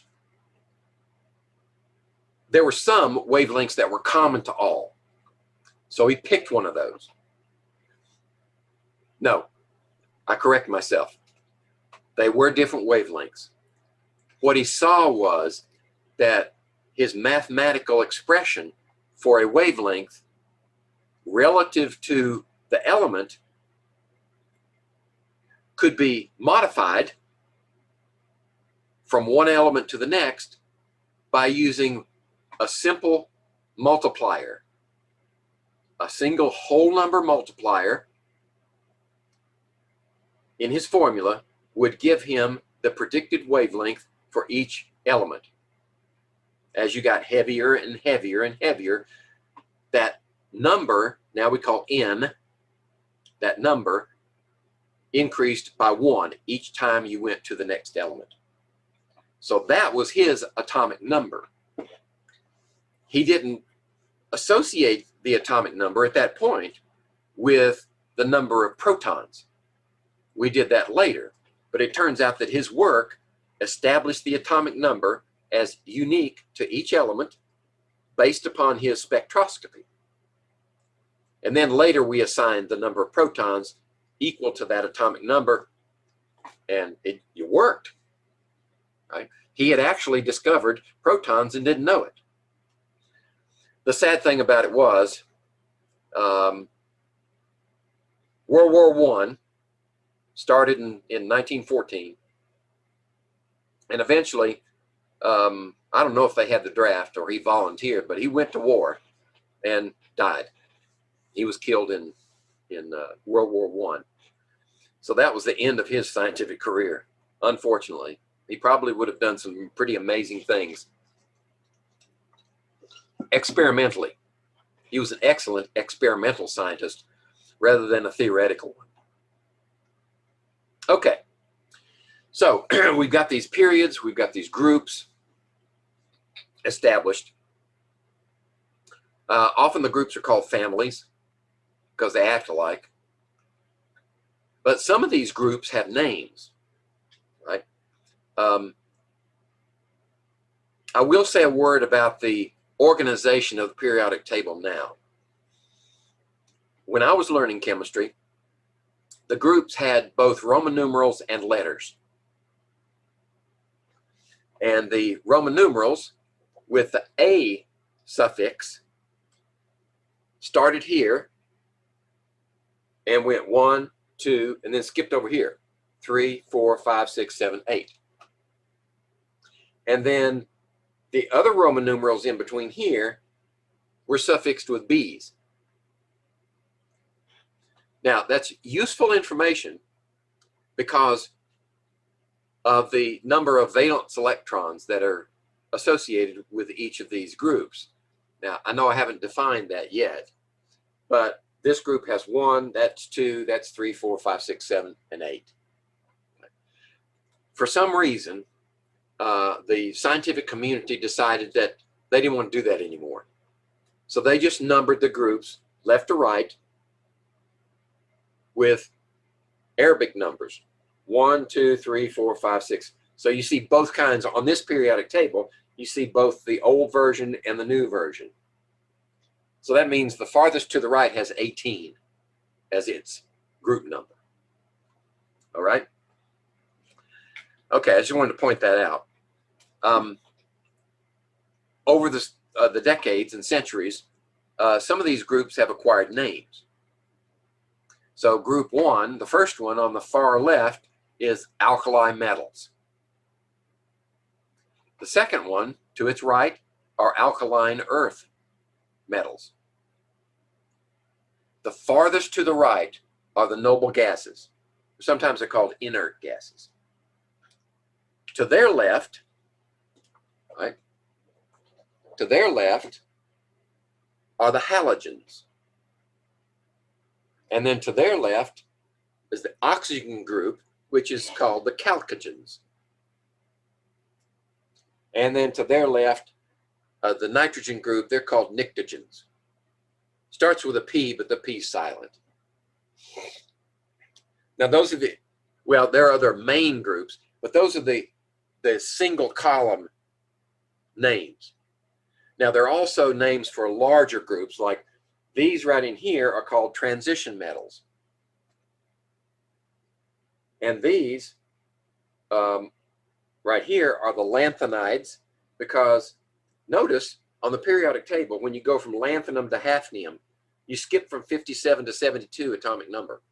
there were some wavelengths that were common to all. So he picked one of those. No, I correct myself. They were different wavelengths. What he saw was that his mathematical expression for a wavelength relative to the element could be modified from one element to the next by using a simple multiplier. A single whole number multiplier in his formula would give him the predicted wavelength for each element. As you got heavier and heavier and heavier, that number, now we call n, that number increased by 1 each time you went to the next element. So that was his atomic number. He didn't associate the atomic number at that point with the number of protons. We did that later, but it turns out that his work established the atomic number as unique to each element based upon his spectroscopy. And then later we assigned the number of protons equal to that atomic number, and it worked. Right? He had actually discovered protons and didn't know it. The sad thing about it was World War I started in 1914, and eventually, I don't know if they had the draft or he volunteered, but he went to war and died. He was killed in World War I. So that was the end of his scientific career, unfortunately. He probably would have done some pretty amazing things experimentally. He was an excellent experimental scientist rather than a theoretical one. Okay, so we've got these periods, we've got these groups established. Often the groups are called families because they act alike. But some of these groups have names, right? I will say a word about the organization of the periodic table now. When I was learning chemistry, the groups had both Roman numerals and letters. And the Roman numerals with the A suffix started here and went 1, 2, and then skipped over here. 3, 4, 5, 6, 7, 8. And then the other Roman numerals in between here were suffixed with B's. Now, that's useful information because of the number of valence electrons that are associated with each of these groups. Now, I know I haven't defined that yet, but this group has 1, that's 2, that's 3, 4, 5, 6, 7, and 8. For some reason, the scientific community decided that they didn't want to do that anymore. So they just numbered the groups left to right with Arabic numbers. 1, 2, 3, 4, 5, 6. So you see both kinds on this periodic table. You see both the old version and the new version. So that means the farthest to the right has 18 as its group number. All right. Okay, I just wanted to point that out. Over the decades and centuries, some of these groups have acquired names. So group 1, the first one on the far left, is alkali metals. The second one to its right are alkaline earth metals. The farthest to the right are the noble gases. Sometimes they're called inert gases. To their left, right, to their left are the halogens. And then to their left is the oxygen group, which is called the chalcogens. And then to their left, the nitrogen group, they're called pnictogens. Starts with a P, but the P's silent. Now those are the, well, there are other main groups, but those are the single column names. Now there are also names for larger groups, like these right in here are called transition metals. And these right here are the lanthanides, because notice on the periodic table, when you go from lanthanum to hafnium, you skip from 57 to 72 atomic number.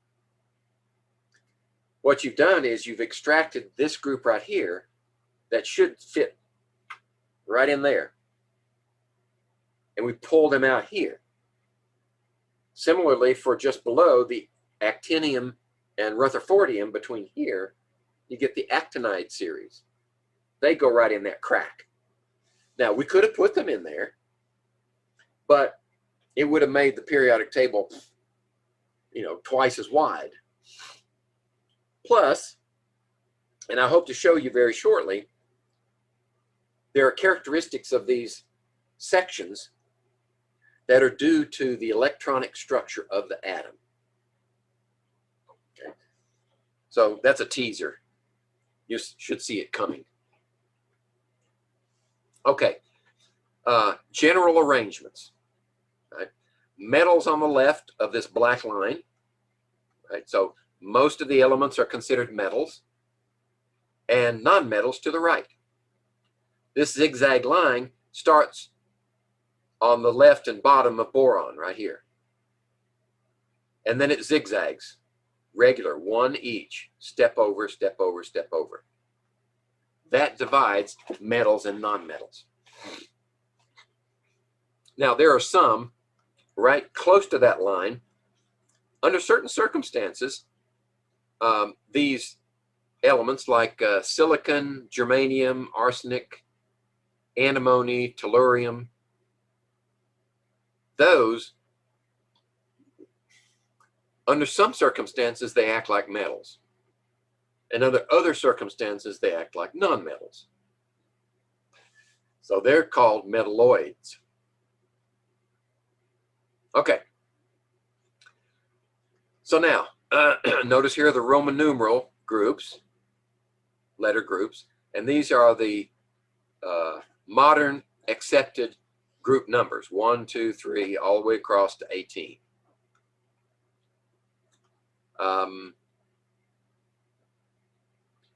What you've done is you've extracted this group right here that should fit right in there. And we pulled them out here. Similarly, for just below the actinium and rutherfordium between here, you get the actinide series. They go right in that crack. Now, we could have put them in there, but it would have made the periodic table, you know, twice as wide. Plus, and I hope to show you very shortly, there are characteristics of these sections that are due to the electronic structure of the atom. Okay. So that's a teaser. You should see it coming. Okay. General arrangements. Right. Metals on the left of this black line. Right. So most of the elements are considered metals, and nonmetals to the right. This zigzag line starts on the left and bottom of boron right here. And then it zigzags, regular, one each, step over, step over, step over. That divides metals and nonmetals. Now there are some right close to that line. Under certain circumstances, these elements like silicon, germanium, arsenic, antimony, tellurium, those, under some circumstances, they act like metals. And under other circumstances, they act like nonmetals. So they're called metalloids. Okay. So now, notice here the Roman numeral groups, letter groups, and these are the modern accepted group numbers, 1, 2, 3, all the way across to 18.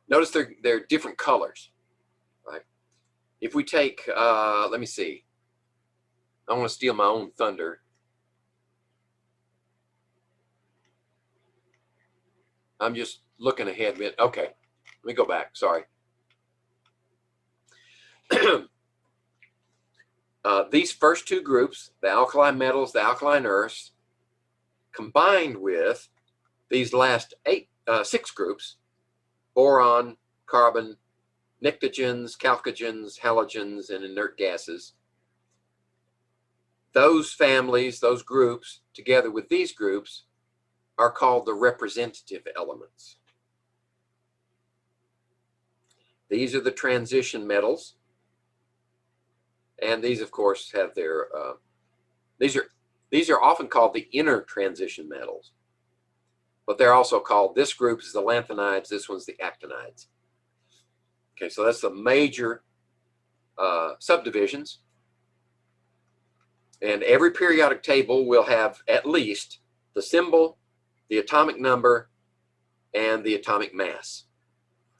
Notice they're different colors, right? If we take, let me see, I want to steal my own thunder. I'm just looking ahead a bit. Okay, let me go back, sorry. These first two groups, the alkali metals, the alkaline earths, combined with these last six groups, boron, carbon, pnictogens, chalcogens, halogens, and inert gases, those families, those groups, together with these groups, are called the representative elements. These are the transition metals. And these, of course, have their, these are often called the inner transition metals. But they're also called, this group is the lanthanides, this one's the actinides. Okay, so that's the major subdivisions. And every periodic table will have at least the symbol, the atomic number, and the atomic mass.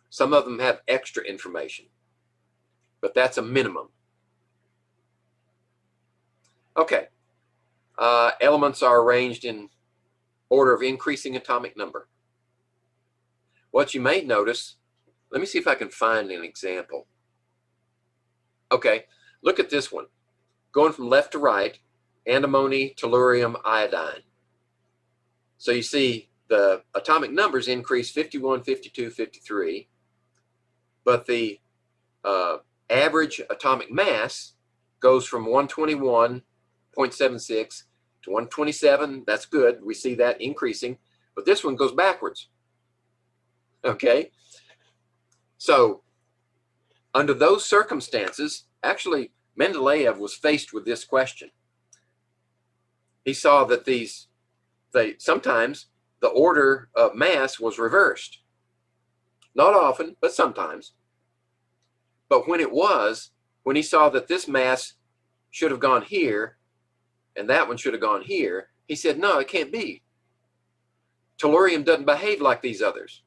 Some of them have extra information, but that's a minimum. Okay, elements are arranged in order of increasing atomic number. What you may notice, let me see if I can find an example. Okay, look at this one. Going from left to right, antimony, tellurium, iodine. So you see the atomic numbers increase 51, 52, 53, but the average atomic mass goes from 121.76 to 127. That's good. We see that increasing, but this one goes backwards. Okay, so under those circumstances, actually Mendeleev was faced with this question. He saw that sometimes the order of mass was reversed. Not often, but sometimes. But when he saw that this mass should have gone here and that one should have gone here, he said, no, it can't be. Tellurium doesn't behave like these others.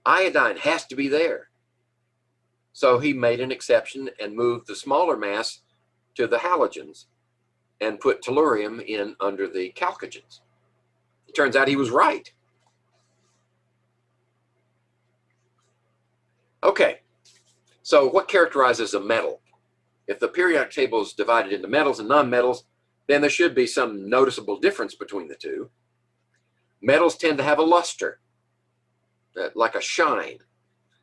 Iodine has to be there. So he made an exception and moved the smaller mass to the halogens and put tellurium in under the chalcogens. It turns out he was right. Okay, so what characterizes a metal? If the periodic table is divided into metals and nonmetals, then there should be some noticeable difference between the two. Metals tend to have a luster, like a shine.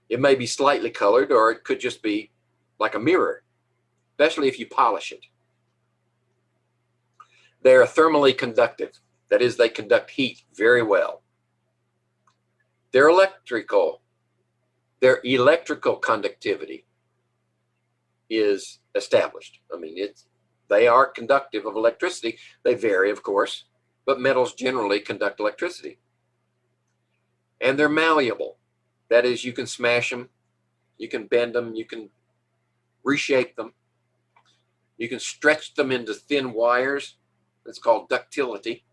It may be slightly colored, or it could just be like a mirror, especially if you polish it. They are thermally conductive. That is, they conduct heat very well. Their electrical conductivity is established. I mean, they are conductive of electricity. They vary, of course, but metals generally conduct electricity. And they're malleable. That is, you can smash them, you can bend them, you can reshape them, you can stretch them into thin wires. It's called ductility.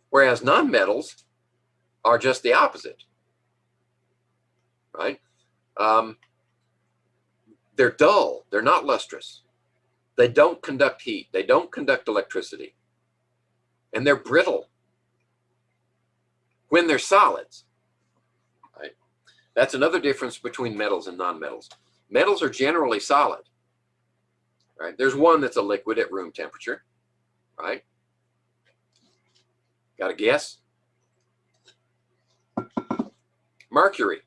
Whereas nonmetals are just the opposite, right? They're dull, they're not lustrous. They don't conduct heat, they don't conduct electricity, and they're brittle when they're solids, right? That's another difference between metals and nonmetals. Metals are generally solid, right? There's one that's a liquid at room temperature, right? Got a guess? Mercury.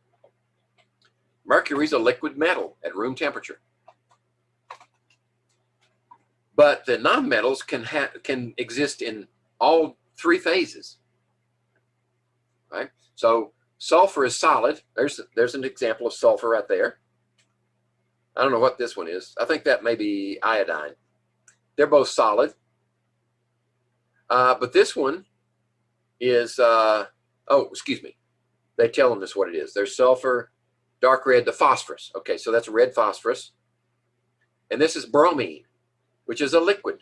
Mercury's a liquid metal at room temperature. But the nonmetals can exist in all three phases, right? So sulfur is solid. There's an example of sulfur right there. I don't know what this one is. I think that may be iodine. They're both solid. But this one is, oh, excuse me. They tell us what it is. There's sulfur, dark red, the phosphorus. Okay, so that's red phosphorus. And this is bromine, which is a liquid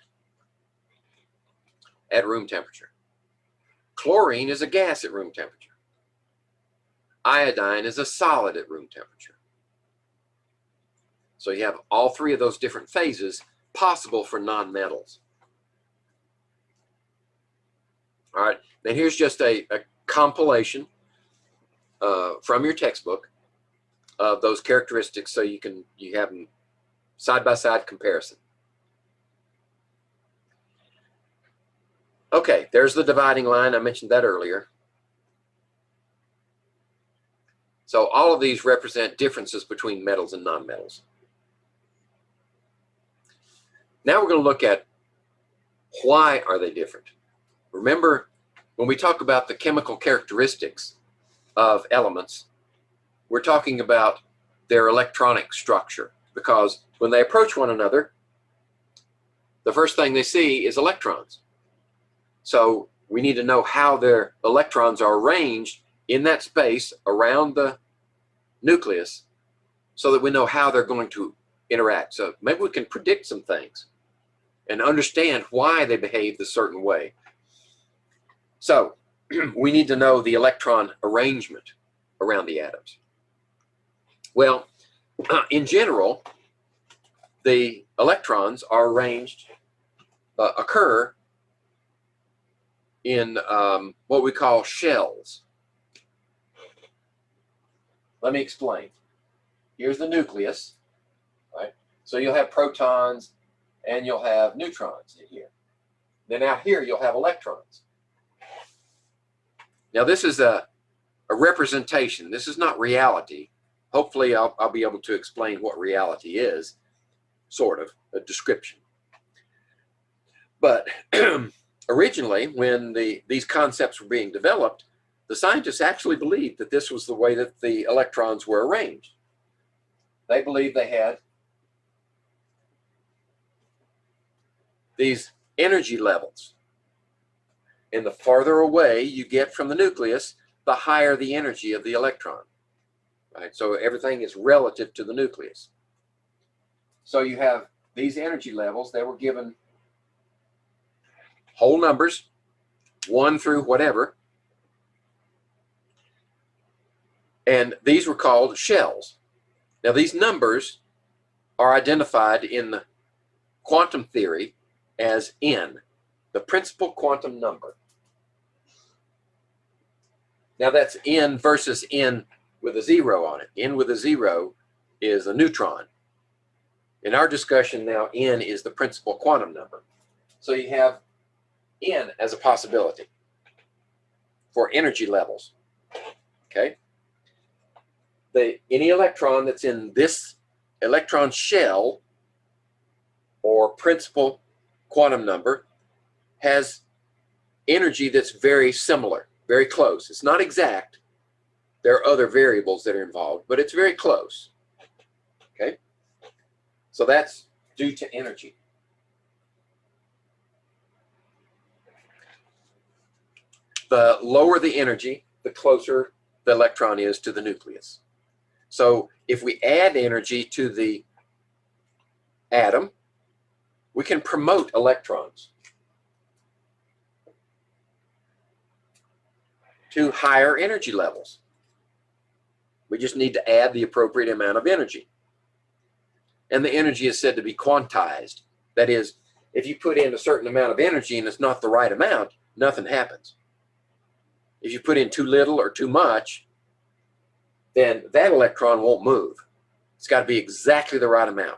at room temperature. Chlorine is a gas at room temperature. Iodine is a solid at room temperature. So you have all three of those different phases possible for nonmetals. All right, then here's just a compilation from your textbook of those characteristics, so you have them side-by-side comparison. Okay, there's the dividing line. I mentioned that earlier. So all of these represent differences between metals and nonmetals. Now we're going to look at why are they different. Remember, when we talk about the chemical characteristics of elements, we're talking about their electronic structure, because when they approach one another, the first thing they see is electrons. So we need to know how their electrons are arranged in that space around the nucleus, so that we know how they're going to interact. So maybe we can predict some things and understand why they behave a certain way. So we need to know the electron arrangement around the atoms. Well, in general, the electrons are arranged, occur in what we call shells. Let me explain. Here's the nucleus, right? So you'll have protons and you'll have neutrons in here. Then out here you'll have electrons. Now this is a representation. This is not reality. Hopefully I'll be able to explain what reality is, sort of, a description. But originally, when these concepts were being developed, the scientists actually believed that this was the way that the electrons were arranged. They believed they had these energy levels. And the farther away you get from the nucleus, the higher the energy of the electron. Right? So everything is relative to the nucleus. So you have these energy levels. They were given whole numbers, 1 through whatever. And these were called shells. Now these numbers are identified in the quantum theory as N, the principal quantum number. Now that's N versus N with a 0 on it. N with a 0 is a neutron. In our discussion now, N is the principal quantum number. So you have N as a possibility for energy levels. Okay? Any electron that's in this electron shell or principal quantum number has energy that's very similar, very close. It's not exact. There are other variables that are involved, but it's very close. Okay? So that's due to energy. The lower the energy, the closer the electron is to the nucleus. So if we add energy to the atom, we can promote electrons to higher energy levels. We just need to add the appropriate amount of energy. And the energy is said to be quantized. That is, if you put in a certain amount of energy and it's not the right amount, nothing happens. If you put in too little or too much, then that electron won't move. It's got to be exactly the right amount.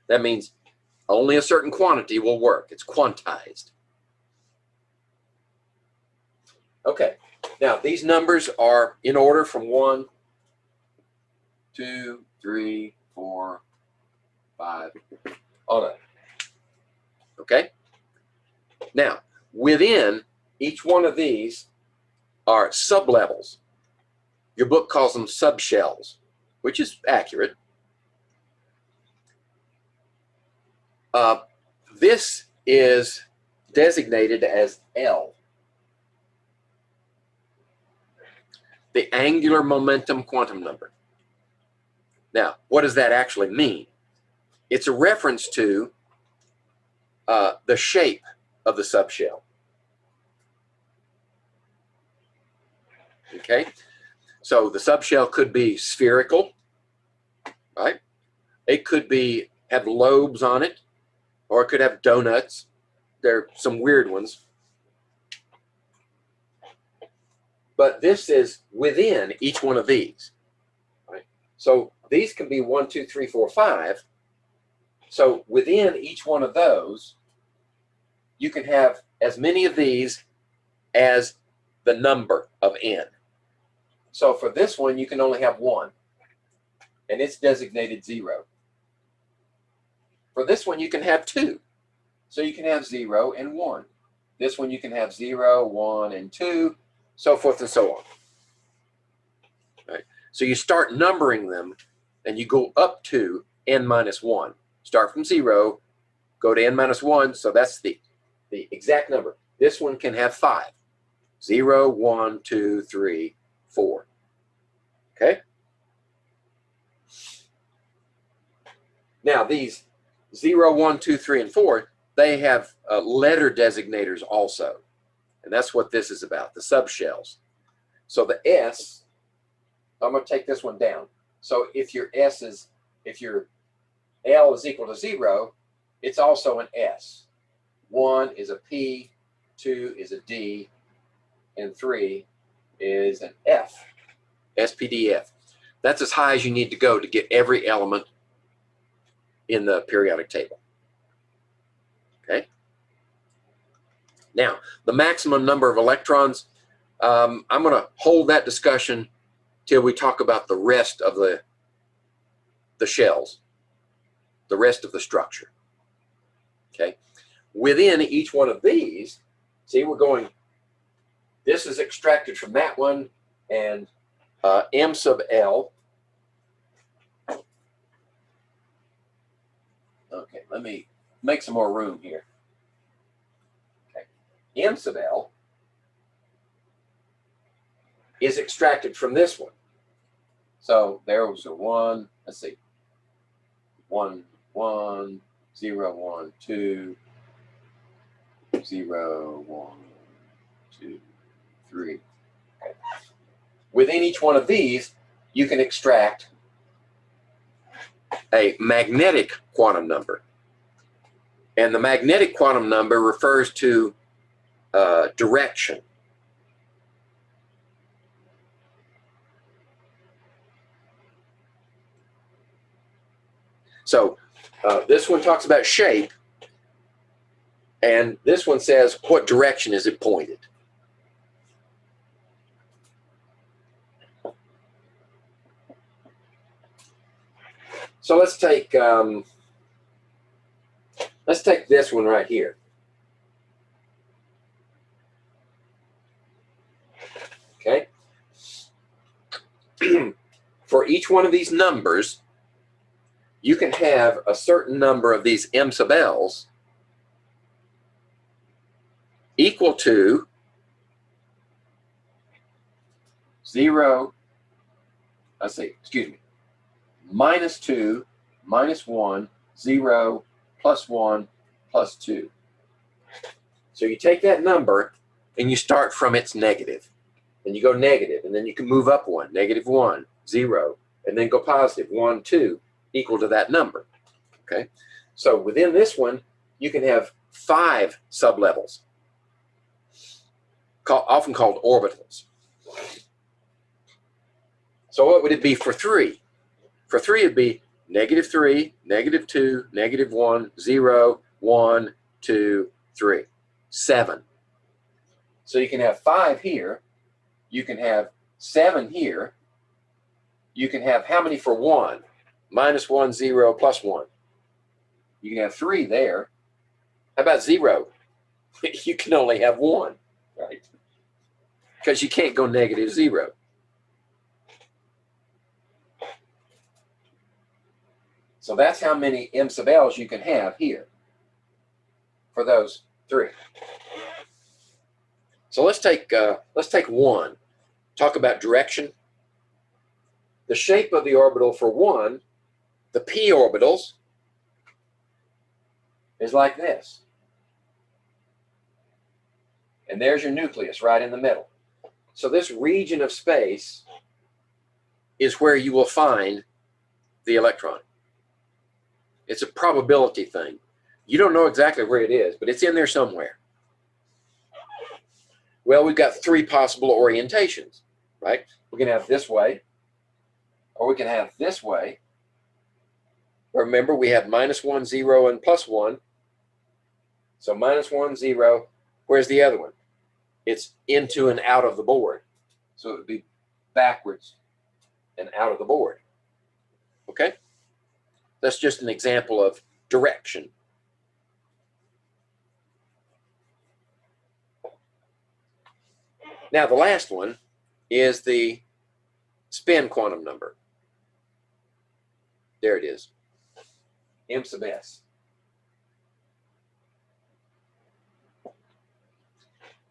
That means only a certain quantity will work. It's quantized. Okay, now these numbers are in order from 1, 2, 3, 4, 5, on up. Okay? Now, within each one of these are sublevels. Your book calls them subshells, which is accurate. This is designated as L, the angular momentum quantum number. Now, what does that actually mean? It's a reference to the shape of the subshell. Okay, so the subshell could be spherical, right? It could have lobes on it, or it could have donuts. There are some weird ones. But this is within each one of these, right? So these can be 1, 2, 3, 4, 5. So within each one of those, you can have as many of these as the number of N. So for this one, you can only have 1, and it's designated 0. For this one, you can have 2. So you can have 0 and 1. This one, you can have 0, 1, and 2, so forth and so on. Right? So you start numbering them, and you go up to N minus 1. Start from 0, go to N minus 1, so that's the exact number. This one can have 5. 0, 1, 2, 3, 4. Okay? Now these 0, 1, 2, 3, and 4, they have letter designators also. And that's what this is about, the subshells. So the S, I'm going to take this one down. So if your S is if your L is equal to 0, it's also an S. 1 is a P, 2 is a D, and 3 is an F. SPDF. That's as high as you need to go to get every element in the periodic table. Okay? Now, the maximum number of electrons, I'm going to hold that discussion till we talk about the rest of the shells, the rest of the structure. Okay? Within each one of these, see, we're going, this is extracted from that one, and M sub L. Okay, let me make some more room here. Okay. M sub L is extracted from this one. So there was a 1, let's see, 1, 1, 0, 1, 2, 0, 1, 2, 3. Okay. Within each one of these, you can extract a magnetic quantum number. And the magnetic quantum number refers to direction. So this one talks about shape, and this one says what direction is it pointed. So let's take this one right here. Okay. For each one of these numbers, you can have a certain number of these M sub L's equal to 0, let's see, excuse me, -2, -1, 0, +1, +2. So you take that number and you start from its negative. And you go negative, and then you can move up one, -1, 0, and then go positive, 1, 2, equal to that number. Okay? So within this one, you can have 5 sublevels, often called orbitals. So what would it be for 3? For 3, it'd be -3, -2, -1, 0, 1, 2, 3. 7. So you can have 5 here. You can have 7 here. You can have how many for 1? -1, 0, +1. You can have 3 there. How about 0? You can only have 1, right? Because you can't go -0. So that's how many M sub L's you can have here for those 3. So let's take 1. Talk about direction. The shape of the orbital for 1, the p orbitals, is like this. And there's your nucleus right in the middle. So this region of space is where you will find the electron. It's a probability thing. You don't know exactly where it is, but it's in there somewhere. Well, we've got 3 possible orientations, right? We can have this way, or we can have this way. Remember, we have -1, 0, and +1. So -1, 0. Where's the other one? It's into and out of the board. So it would be backwards and out of the board. Okay? That's just an example of direction. Now, the last one is the spin quantum number. There it is, M sub S.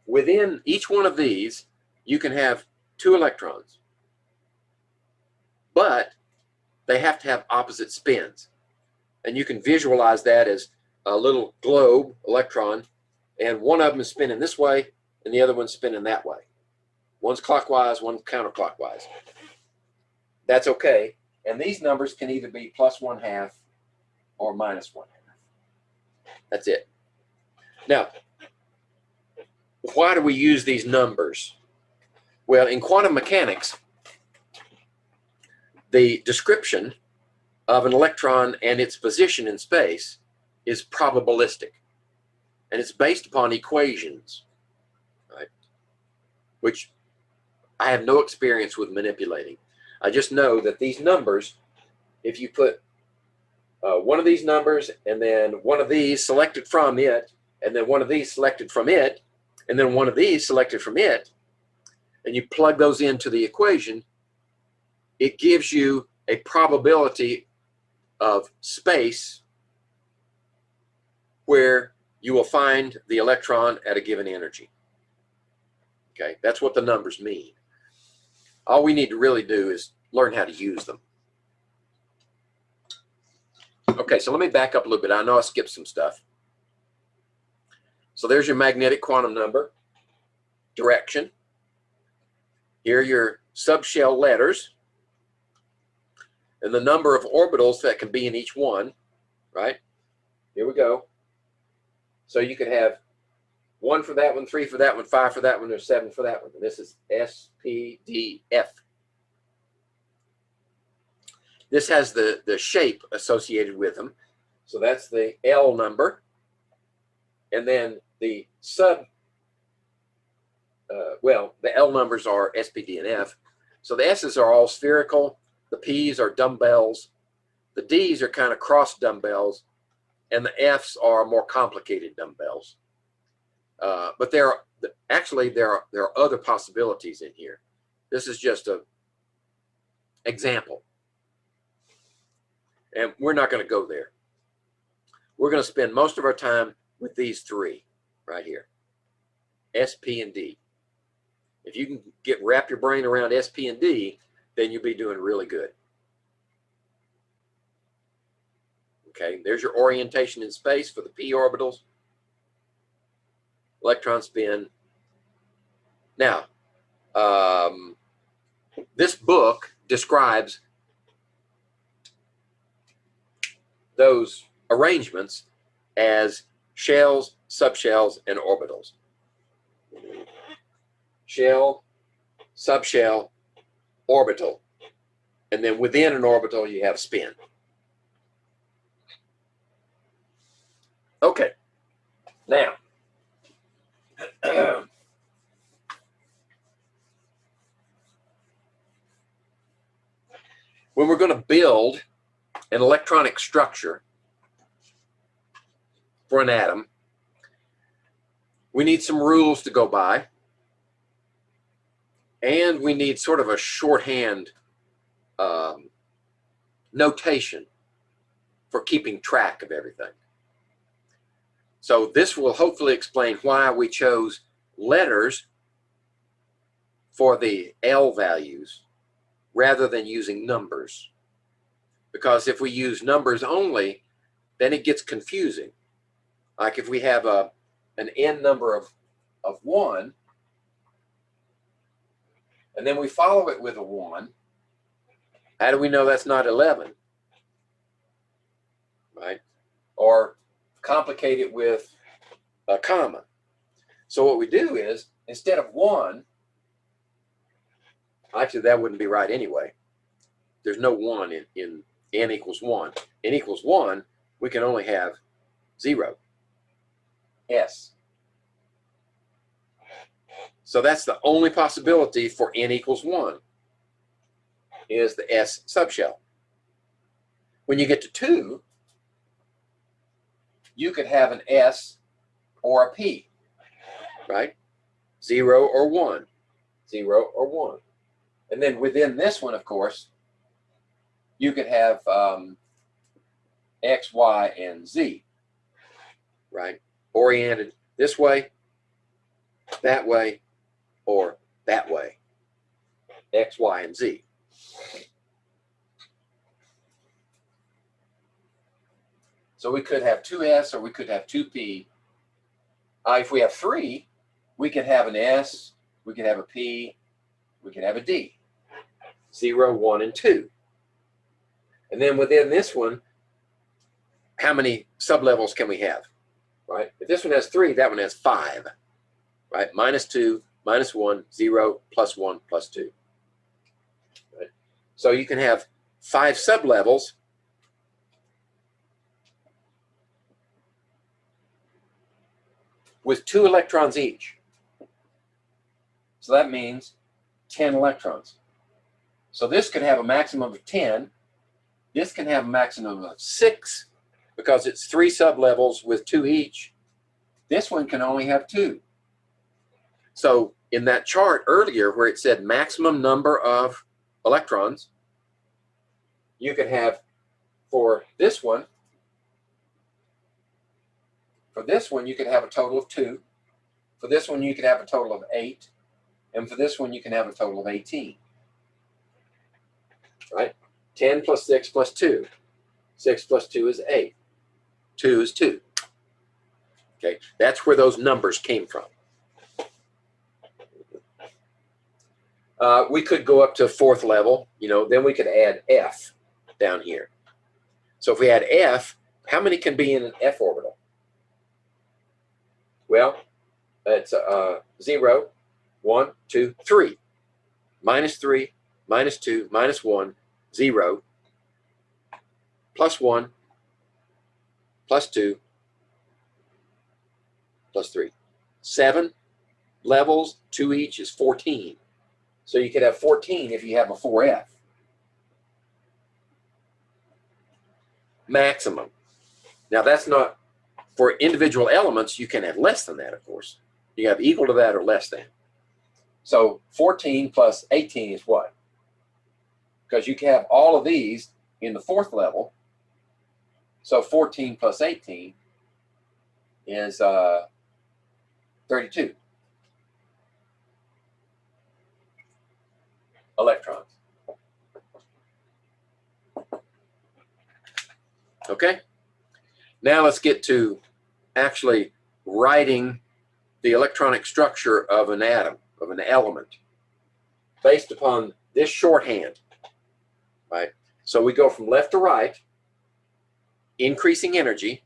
Within each one of these, you can have 2 electrons, but they have to have opposite spins. And you can visualize that as a little globe electron, and one of them is spinning this way, and the other one's spinning that way. One's clockwise, one's counterclockwise. That's okay. And these numbers can either be +1/2 or -1/2. That's it. Now, why do we use these numbers? Well, in quantum mechanics, the description of an electron and its position in space is probabilistic. And it's based upon equations, right? Which I have no experience with manipulating. I just know that these numbers, if you put one of these numbers and then one of these selected from it, and then one of these selected from it, and then one of these selected from it, and you plug those into the equation, it gives you a probability of space where you will find the electron at a given energy. Okay, that's what the numbers mean. All we need to really do is learn how to use them. Okay, so let me back up a little bit. I know I skipped some stuff. So there's your magnetic quantum number, direction. Here are your subshell letters, and the number of orbitals that can be in each one, right? Here we go. So you could have 1 for that one, 3 for that one, 5 for that one, or 7 for that one. And this is S, P, D, F. This has the shape associated with them. So that's the L number. And then the the L numbers are S, P, D, and F. So the S's are all spherical. The P's are dumbbells. The D's are kind of cross dumbbells. And the F's are more complicated dumbbells. But there are other possibilities in here. This is just an example. And we're not going to go there. We're going to spend most of our time with these three right here. S, P, and D. If you can wrap your brain around S, P, and D, then you'll be doing really good. Okay, there's your orientation in space for the p orbitals. Electron spin. Now, this book describes those arrangements as shells, subshells, and orbitals. Shell, subshell, orbital. And then within an orbital, you have spin. Okay. Now, when we're going to build an electronic structure for an atom, we need some rules to go by, and we need sort of a shorthand notation for keeping track of everything. So this will hopefully explain why we chose letters for the L values rather than using numbers. Because if we use numbers only, then it gets confusing. Like if we have an N number of 1, and then we follow it with a 1, how do we know that's not 11? Right? Or complicate it with a comma. So what we do is, instead of 1, actually that wouldn't be right anyway. There's no 1 in N equals 1. N equals 1, we can only have 0. S. So that's the only possibility for N equals 1 is the S subshell. When you get to 2, you could have an S or a P, right? 0 or 1, 0 or 1. And then within this one, of course, you could have X, Y, and Z, right? Oriented this way, that way, or that way. X, Y, and Z. So we could have 2S or we could have 2P. If we have 3, we could have an S, we could have a P, we could have a D. 0, 1, and 2. And then within this one, how many sublevels can we have, right? If this one has 3, that one has 5, right? -2, -1, 0, +1, +2. Right? So you can have 5 sublevels with 2 electrons each. So that means 10 electrons. So this could have a maximum of 10. This can have a maximum of 6 because it's 3 sublevels with 2 each. This one can only have 2. So in that chart earlier where it said maximum number of electrons, you could have for this one you could have a total of 2. For this one you could have a total of 8. And for this one you can have a total of 18. Right? 10 plus 6 plus 2. 6 plus 2 is 8. 2 is 2. Okay, that's where those numbers came from. We could go up to 4th level, then we could add F down here. So if we add F, how many can be in an F orbital? Well, it's 0, 1, 2, 3. -3, -2, -1, 0, +1, +2, +3. 7 levels, 2 each is 14. So you could have 14 if you have a 4F. Maximum. Now that's not, for individual elements, you can have less than that, of course. You have equal to that or less than. So 14 plus 18 is what? Because you can have all of these in the 4th level. So 14 plus 18 is 32 electrons. Okay? Now let's get to actually writing the electronic structure of an atom, of an element, based upon this shorthand, right? So we go from left to right, increasing energy,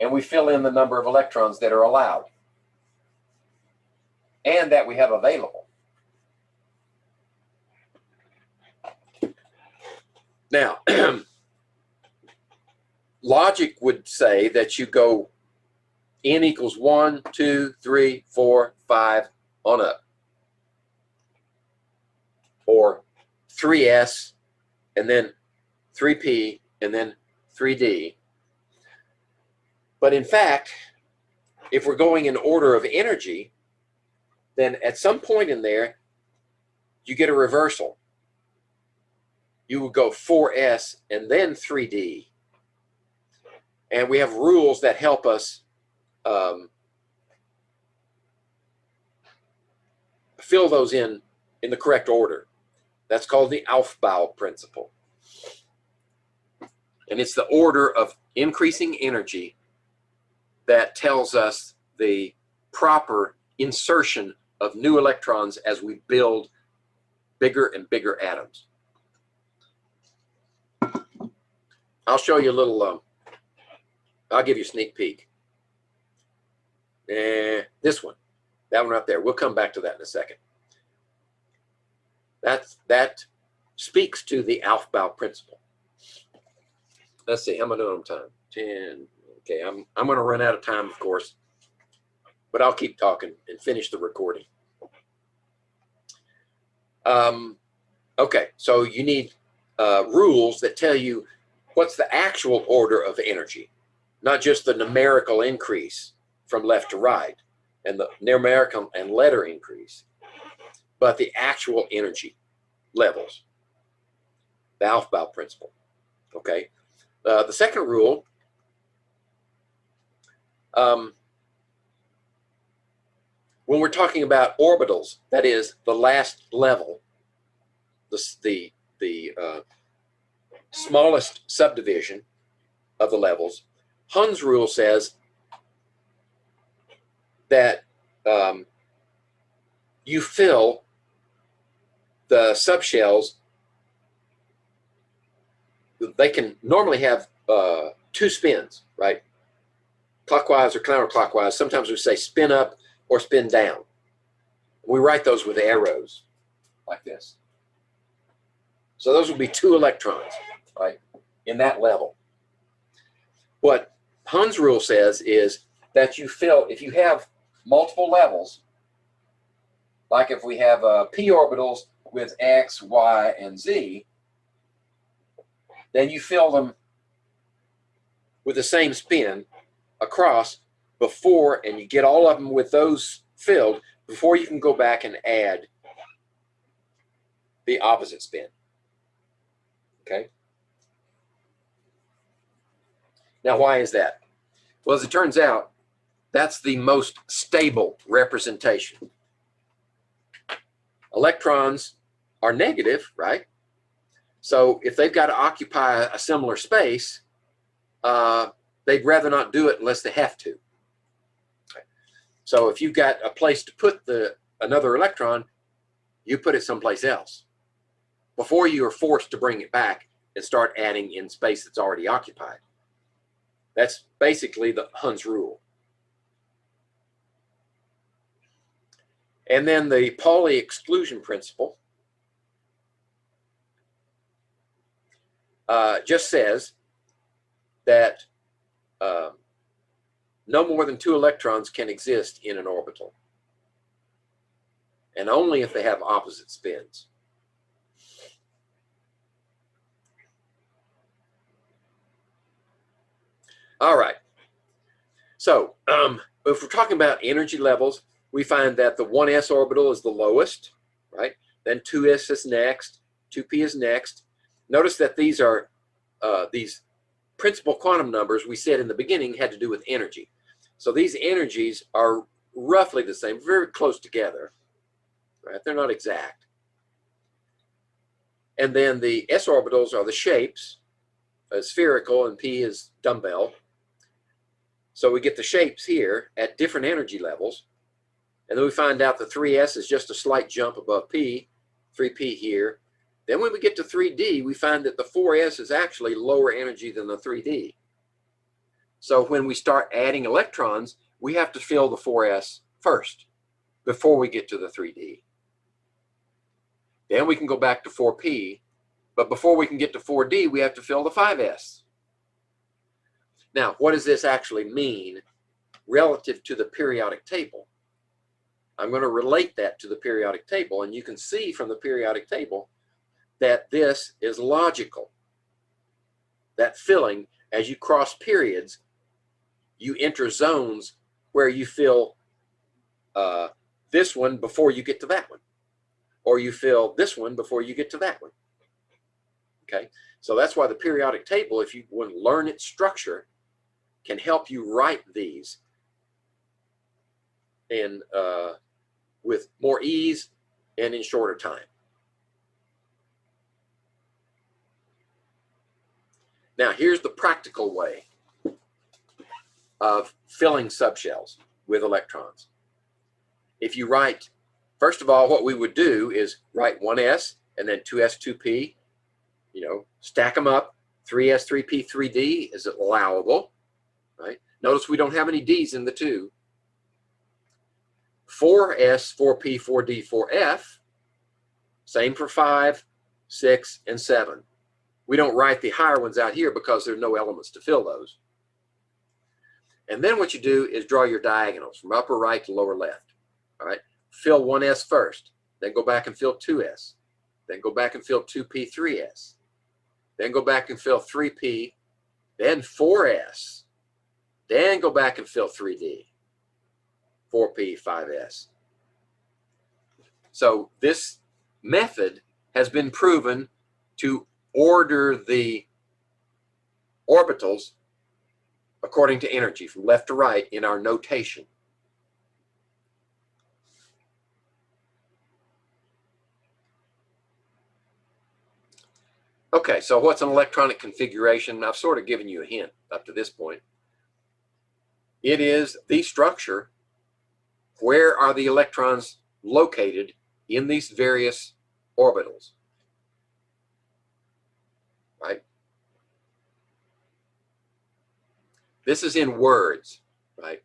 and we fill in the number of electrons that are allowed and that we have available. Now, logic would say that you go n equals 1, 2, 3, 4, 5 on up, or 3s and then 3p and then 3d. But in fact, if we're going in order of energy, then at some point in there you get a reversal. You would go 4s and then 3d. And we have rules that help us fill those in the correct order. That's called the Aufbau Principle. And it's the order of increasing energy that tells us the proper insertion of new electrons as we build bigger and bigger atoms. I'll show you a little, I'll give you a sneak peek. This one, that one right there. We'll come back to that in a second. That speaks to the Aufbau Principle. Let's see, how am I doing on time? 10. Okay, I'm going to run out of time, of course, but I'll keep talking and finish the recording. Okay, so you need rules that tell you what's the actual order of energy, not just the numerical increase from left to right and the numerical and letter increase, but the actual energy levels, the Aufbau Principle. Okay, the second rule, when we're talking about orbitals, that is the last level, the smallest subdivision of the levels, Hund's rule says that you fill the subshells they can normally have two spins, right? Clockwise or counterclockwise. Sometimes we say spin up or spin down. We write those with arrows like this. So those would be two electrons, right, in that level. What Hund's rule says is that you fill, if you have multiple levels, like if we have p orbitals with x, y, and z, then you fill them with the same spin across before, and you get all of them with those filled before you can go back and add the opposite spin. Okay? Now, why is that? Well, as it turns out, that's the most stable representation. Electrons are negative, right? So if they've got to occupy a similar space, they'd rather not do it unless they have to. Okay. So if you've got a place to put another electron, you put it someplace else before you are forced to bring it back and start adding in space that's already occupied. That's basically the Hund's rule. And then the Pauli exclusion principle just says that no more than two electrons can exist in an orbital, and only if they have opposite spins. All right. So if we're talking about energy levels, we find that the 1s orbital is the lowest, right? Then 2s is next, 2p is next. Notice that these are these principal quantum numbers we said in the beginning had to do with energy. So these energies are roughly the same, very close together, right? They're not exact. And then the s orbitals are the shapes, spherical, and p is dumbbell. So we get the shapes here at different energy levels. And then we find out the 3s is just a slight jump above p, 3p here. Then when we get to 3D, we find that the 4s is actually lower energy than the 3D. So when we start adding electrons, we have to fill the 4s first before we get to the 3D. Then we can go back to 4p, but before we can get to 4D, we have to fill the 5s. Now, what does this actually mean relative to the periodic table? I'm going to relate that to the periodic table, and you can see from the periodic table that this is logical. That filling, as you cross periods, you enter zones where you fill this one before you get to that one, or you fill this one before you get to that one. Okay, so that's why the periodic table, if you want to learn its structure, can help you write these in with more ease and in shorter time. Now, here's the practical way of filling subshells with electrons. If you write, first of all, what we would do is write 1s and then 2s, 2p, stack them up. 3s, 3p, 3d is allowable, right? Notice we don't have any d's in the 2. 4s, 4p, 4d, 4f, same for 5, 6, and 7. We don't write the higher ones out here because there are no elements to fill those. And then what you do is draw your diagonals from upper right to lower left. All right, fill 1s first, then go back and fill 2s, then go back and fill 2p, 3s, then go back and fill 3p, then 4s, then go back and fill 3d, 4p, 5s. So this method has been proven to order the orbitals according to energy from left to right in our notation. Okay, so what's an electronic configuration? I've sort of given you a hint up to this point. It is the structure. Where are the electrons located in these various orbitals? Right? This is in words, right?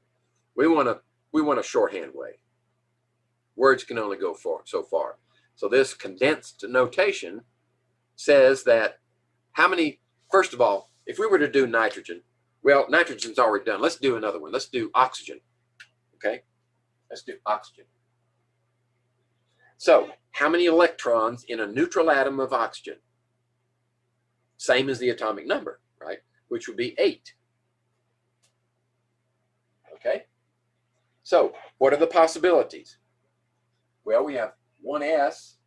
We want a shorthand way. Words can only go so far. So this condensed notation says that how many, first of all, if we were to do nitrogen, well, nitrogen's already done. Let's do another one. Let's do oxygen, okay? Let's do oxygen. So how many electrons in a neutral atom of oxygen? Same as the atomic number, right? Which would be 8. Okay? So what are the possibilities? Well, we have one S,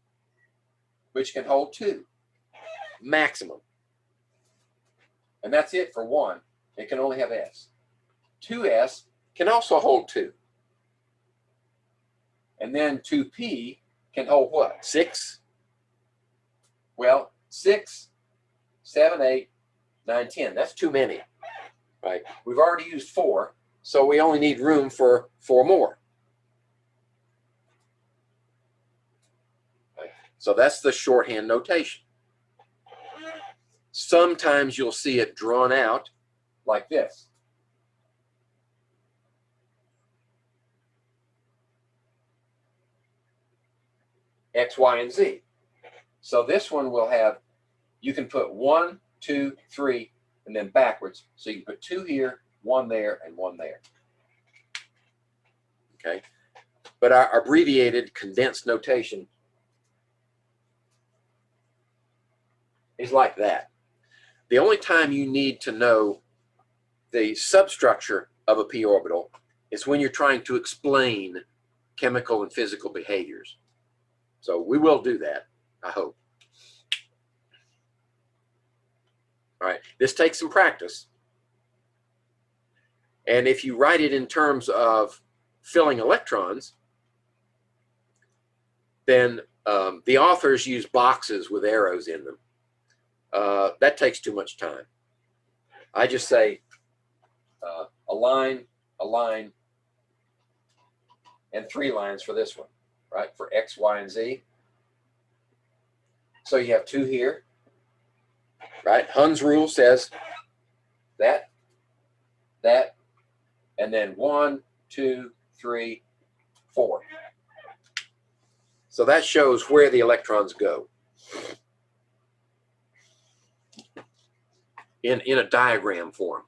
which can hold 2, maximum. And that's it for 1. It can only have S. 2S can also hold 2. And then 2P can hold what? 6? Well, 6, 7, 8, 9, 10. That's too many, right? We've already used 4, so we only need room for 4 more. Right? So that's the shorthand notation. Sometimes you'll see it drawn out like this. X, Y, and Z. So this one will have, you can put 1, 2, 3, and then backwards. So you can put 2 here, 1 there, and 1 there. Okay? But our abbreviated condensed notation is like that. The only time you need to know the substructure of a p orbital is when you're trying to explain chemical and physical behaviors. So we will do that, I hope. All right, this takes some practice. And if you write it in terms of filling electrons, then the authors use boxes with arrows in them. That takes too much time. I just say a line, and 3 lines for this one, right? For X, Y, and Z. So you have 2 here, right? Hund's rule says that, and then 1, 2, 3, 4. So that shows where the electrons go in a diagram form.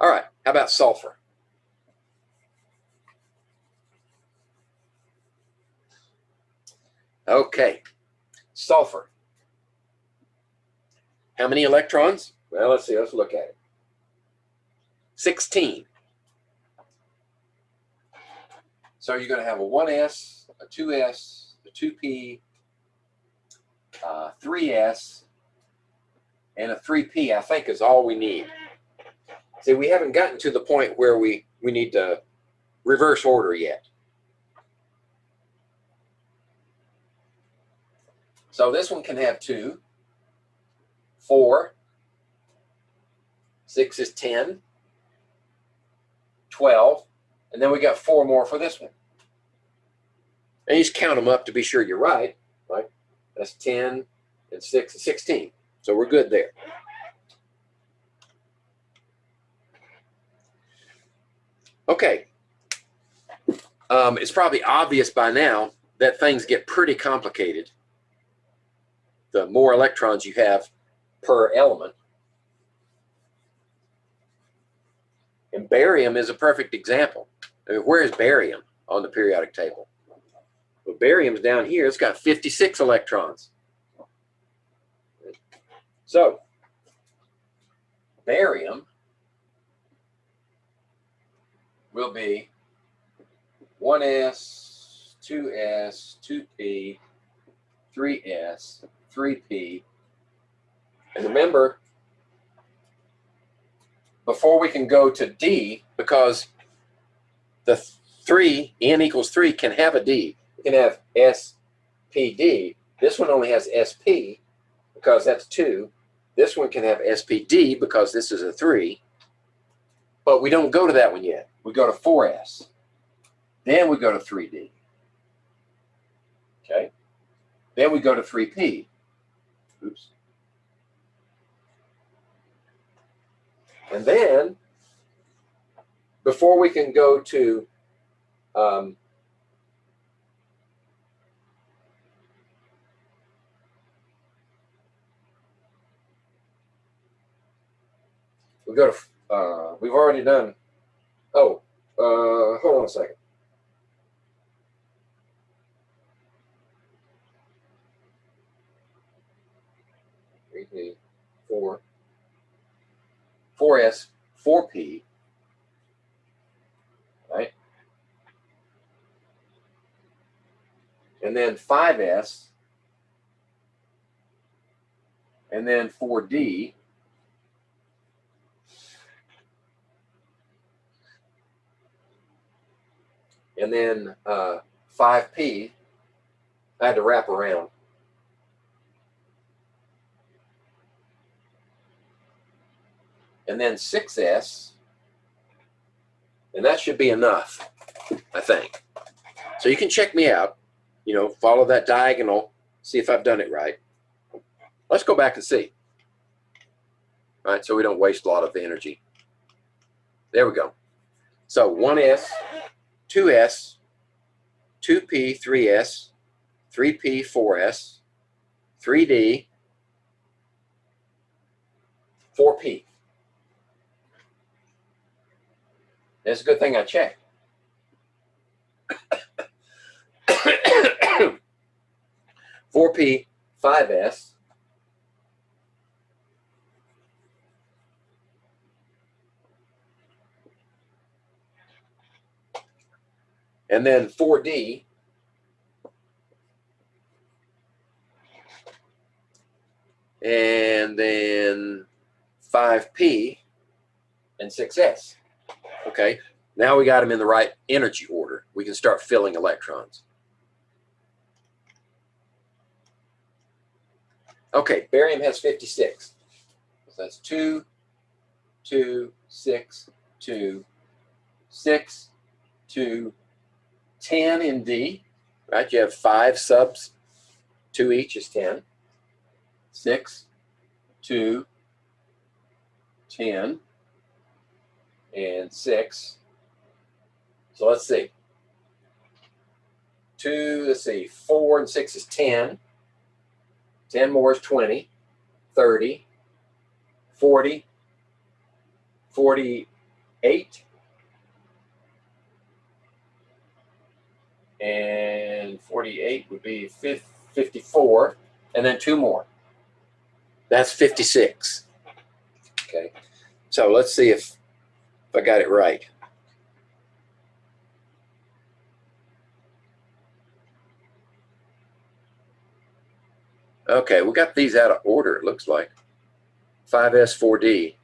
All right, how about sulfur? Okay, sulfur. How many electrons? Well, let's see, let's look at it. 16. So you're going to have a 1s, a 2s, a 2p, 3s, and a 3p, I think, is all we need. See, we haven't gotten to the point where we need to reverse order yet. So this one can have 2, 4, 6 is 10, 12, and then we got 4 more for this one. And you just count them up to be sure you're right, right? That's 10 and 6 is 16. So we're good there. Okay. It's probably obvious by now that things get pretty complicated the more electrons you have per element. And barium is a perfect example. I mean, where is barium on the periodic table? Well, barium's down here. It's got 56 electrons. So, barium will be 1s, 2s, 2p, 3s, 3p. And remember, before we can go to D, because the 3, n equals 3, can have a D. We can have SPD. This one only has SP because that's 2. This one can have SPD because this is a 3. But we don't go to that one yet. We go to 4s. Then we go to 3D. Okay? Then we go to 3p. Oops. And then, before we can go to we go to, we've already done, hold on a second. Four, 4s, 4p, right? And then 5s, and then 4d, and then 5p. I had to wrap around. And then 6s, and that should be enough, I think. So you can check me out, you know, follow that diagonal, see if I've done it right. Let's go back and see. All right, so we don't waste a lot of the energy. There we go. So 1s, 2s, 2p, 3s, 3p, 4s, 3d, 4p. It's a good thing I checked. 4p, 5s, and then 4d, and then 5p, and 6s. Okay, now we got them in the right energy order. We can start filling electrons. Okay, barium has 56. So that's 2, 2, 6, 2, 6, 2, 10 in D, right? You have 5 subs, 2 each is 10. 6, 2, 10, and 6. So let's see. 2, let's see, 4 and 6 is 10. 10 more is 20, 30, 40, 48, and 48 would be 54, and then 2 more. That's 56. Okay, so let's see if I got it right. Okay, we got these out of order, it looks like. 5s, 4d.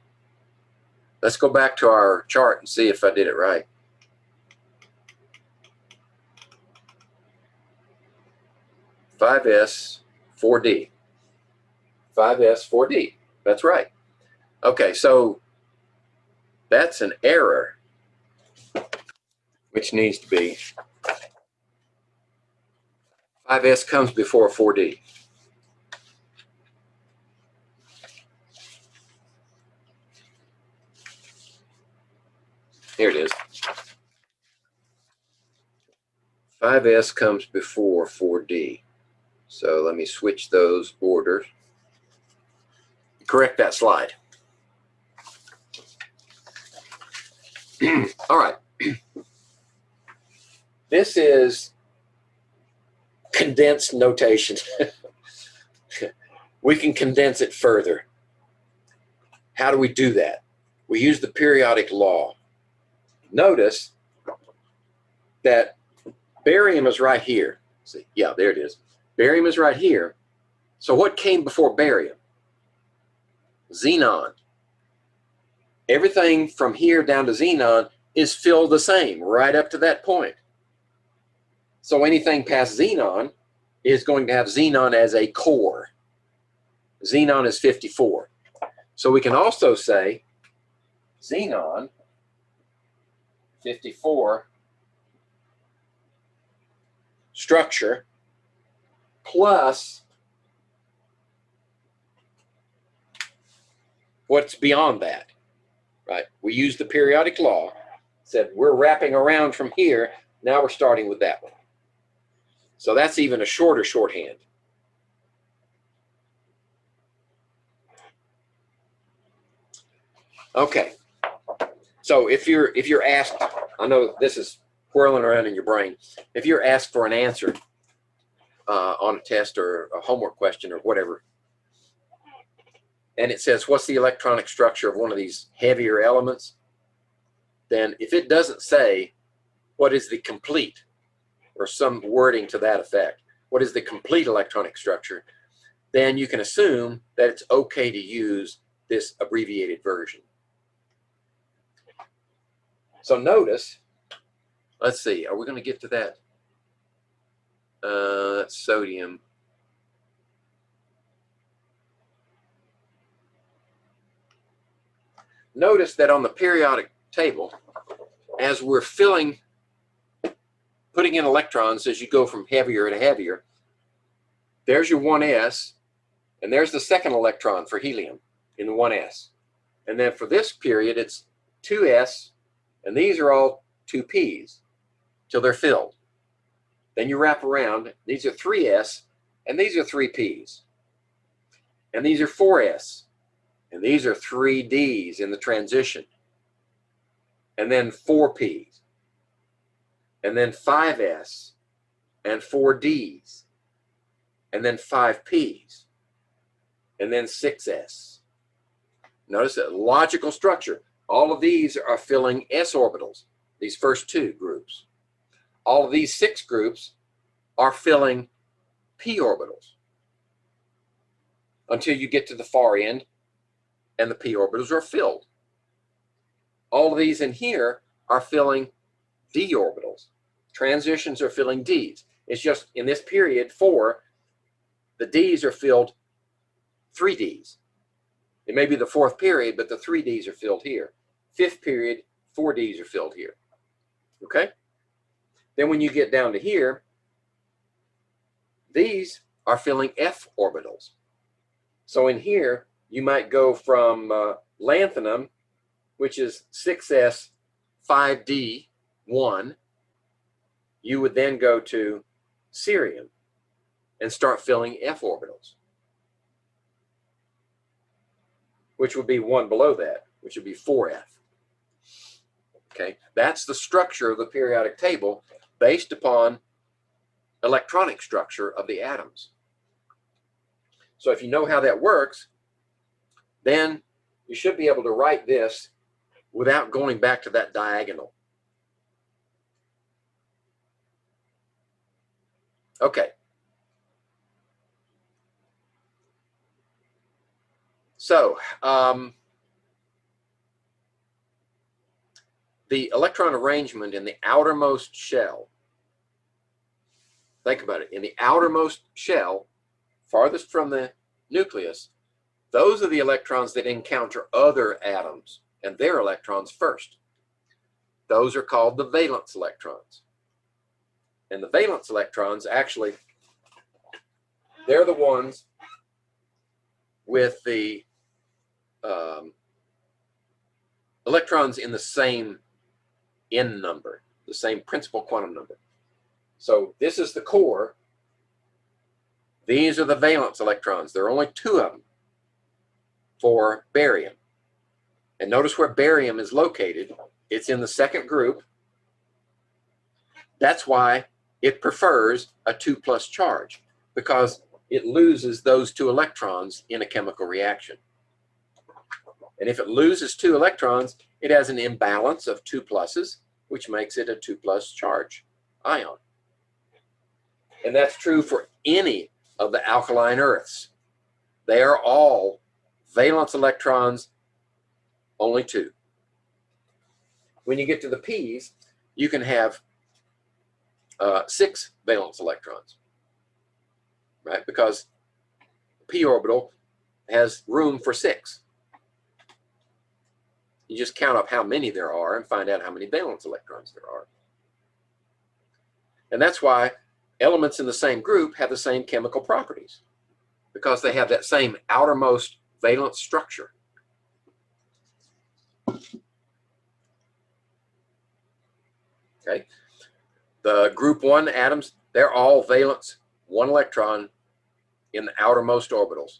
Let's go back to our chart and see if I did it right. Five S, 4D. 5s, 4d. That's right. Okay, so that's an error, which needs to be 5s comes before 4d. Here it is. 5s comes before 4d. So let me switch those orders. Correct that slide. All right. This is condensed notation. We can condense it further. How do we do that? We use the periodic law. Notice that barium is right here. See, yeah, there it is. Barium is right here. So what came before barium? Xenon. Everything from here down to xenon is filled the same right up to that point. So anything past xenon is going to have xenon as a core. Xenon is 54. So we can also say xenon 54 structure plus what's beyond that, right? We used the periodic law, said we're wrapping around from here, now we're starting with that one. So that's even a shorter shorthand. Okay, so if you're asked, I know this is whirling around in your brain, if you're asked for an answer on a test or a homework question or whatever, and it says, what's the electronic structure of one of these heavier elements? Then if it doesn't say, what is the complete, or some wording to that effect, what is the complete electronic structure, then you can assume that it's okay to use this abbreviated version. So notice, let's see, are we going to get to that? That's sodium. Notice that on the periodic table, as we're putting in electrons as you go from heavier to heavier, there's your 1s, and there's the second electron for helium in the 1s. And then for this period, it's 2s, and these are all 2p's till they're filled. Then you wrap around, these are 3s, and these are 3p's. And these are 4s, and these are 3d's in the transition. And then 4p's. And then 5s, and 4d's. And then 5p's. And then 6s. Notice that logical structure. All of these are filling s orbitals, these first two groups. All of these 6 groups are filling p orbitals until you get to the far end and the p orbitals are filled. All of these in here are filling d orbitals. Transitions are filling d's. It's just in this period 4, the d's are filled 3d's. It may be the 4th period, but the 3d's are filled here. 5th period, 4d's are filled here. Okay? Then when you get down to here, these are filling f orbitals. So in here, you might go from lanthanum, which is 6s 5d 1. You would then go to cerium and start filling f orbitals, which would be one below that, which would be 4f. Okay, that's the structure of the periodic table based upon electronic structure of the atoms. So if you know how that works, then you should be able to write this without going back to that diagonal. Okay. So, the electron arrangement in the outermost shell, think about it, in the outermost shell, farthest from the nucleus, those are the electrons that encounter other atoms and their electrons first. Those are called the valence electrons. And the valence electrons, actually, they're the ones with the electrons in the same N number, the same principal quantum number. So this is the core. These are the valence electrons. There are only 2 of them for barium. And notice where barium is located. It's in the second group. That's why it prefers a 2+ charge, because it loses those 2 electrons in a chemical reaction. And if it loses 2 electrons, it has an imbalance of 2 pluses, which makes it a 2+ charge ion. And that's true for any of the alkaline earths. They are all valence electrons, only 2. When you get to the P's, you can have 6 valence electrons, right? Because p orbital has room for 6. You just count up how many there are and find out how many valence electrons there are. And that's why elements in the same group have the same chemical properties, because they have that same outermost valence structure. Okay, the group 1 atoms, they're all valence 1 electron in the outermost orbitals.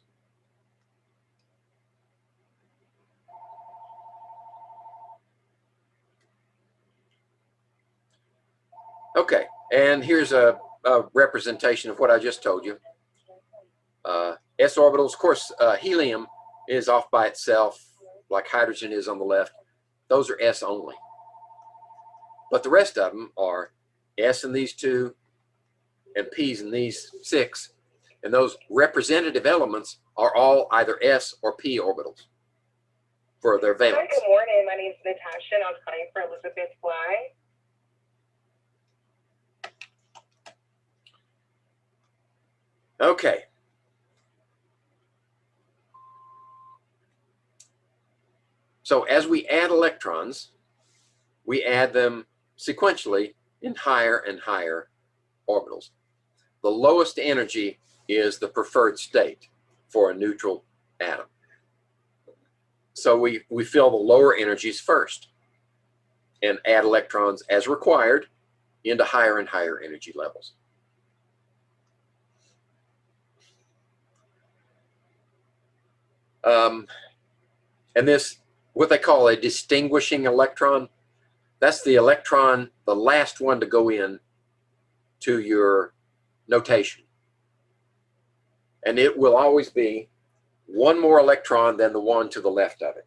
Okay, and here's a representation of what I just told you. S orbitals, of course, helium is off by itself, like hydrogen is on the left. Those are S only. But the rest of them are S in these 2 and P's in these 6. And those representative elements are all either S or P orbitals for their valence. Hi, good morning. My name is Natasha, and I was calling for Elizabeth Bly. Okay. So as we add electrons, we add them sequentially in higher and higher orbitals. The lowest energy is the preferred state for a neutral atom. So we fill the lower energies first and add electrons as required into higher and higher energy levels. And this, what they call a distinguishing electron, that's the electron, the last one to go in to your notation. And it will always be one more electron than the one to the left of it.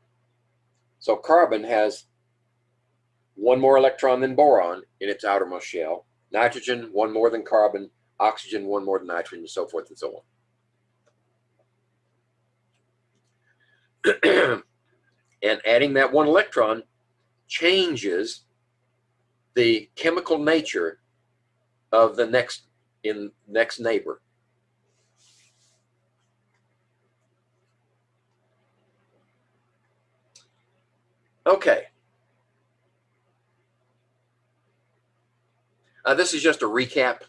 So carbon has one more electron than boron in its outermost shell, nitrogen one more than carbon, oxygen one more than nitrogen, and so forth and so on. And adding that one electron changes the chemical nature of the next neighbor. Okay. This is just a recap.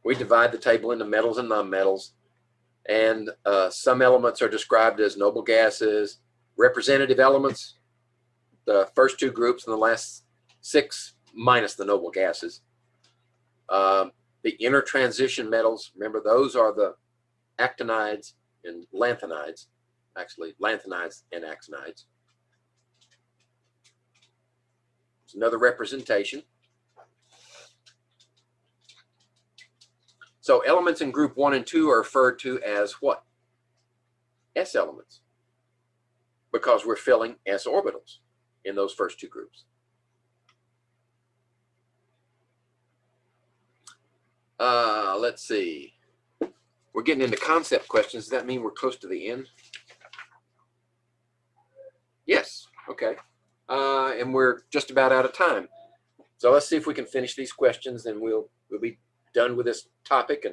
We divide the table into metals and nonmetals, and some elements are described as noble gases, representative elements, the first 2 groups, and the last 6 minus the noble gases. The inner transition metals, remember those are the actinides and lanthanides, actually lanthanides and actinides. It's another representation. So elements in group 1 and 2 are referred to as what? S elements, because we're filling S orbitals in those first 2 groups. Let's see. We're getting into concept questions. Does that mean we're close to the end? Yes. Okay. And we're just about out of time. So let's see if we can finish these questions, and we'll be done with this topic,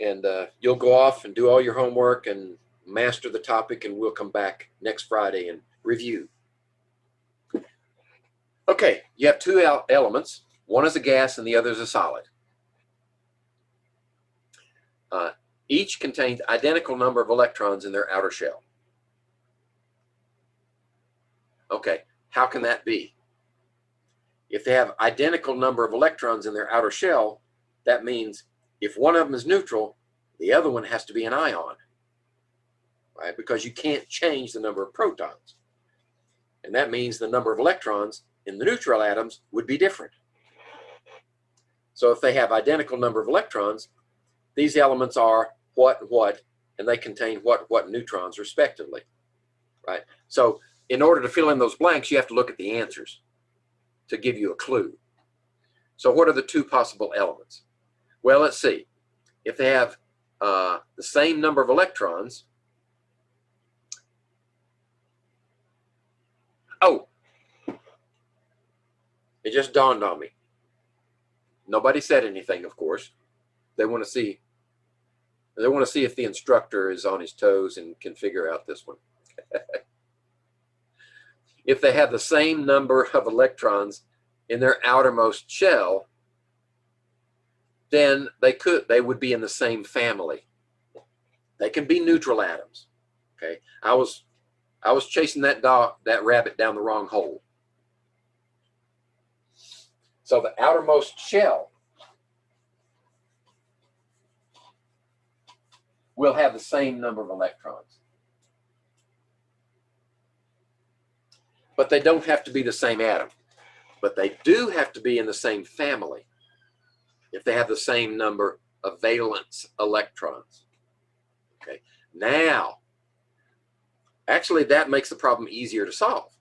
and you'll go off and do all your homework and master the topic, and we'll come back next Friday and review. Okay, you have 2 elements. One is a gas and the other is a solid. Each contains identical number of electrons in their outer shell. Okay, how can that be? If they have identical number of electrons in their outer shell, that means if one of them is neutral, the other one has to be an ion, right? Because you can't change the number of protons. And that means the number of electrons in the neutral atoms would be different. So if they have identical number of electrons, these elements are what and what, and they contain what neutrons respectively, right? So in order to fill in those blanks, you have to look at the answers to give you a clue. So what are the 2 possible elements? Well, let's see. If they have the same number of electrons, oh, it just dawned on me. Nobody said anything, of course. They want to see if the instructor is on his toes and can figure out this one. If they have the same number of electrons in their outermost shell, then they would be in the same family. They can be neutral atoms. Okay, I I was chasing that rabbit down the wrong hole. So the outermost shell will have the same number of electrons. But they don't have to be the same atom. But they do have to be in the same family if they have the same number of valence electrons. Okay, now, actually that makes the problem easier to solve,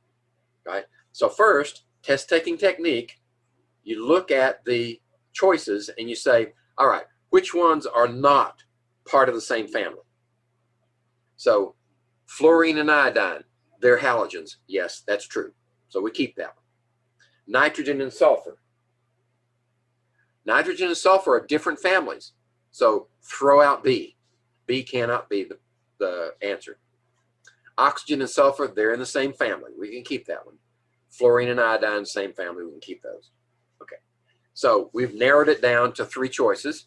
right? So first, test-taking technique, you look at the choices and you say, all right, which ones are not part of the same family? So fluorine and iodine, they're halogens. Yes, that's true. So we keep that one. Nitrogen and sulfur. Nitrogen and sulfur are different families. So throw out B. B cannot be the answer. Oxygen and sulfur, they're in the same family. We can keep that one. Fluorine and iodine, same family. We can keep those. Okay. So we've narrowed it down to 3 choices.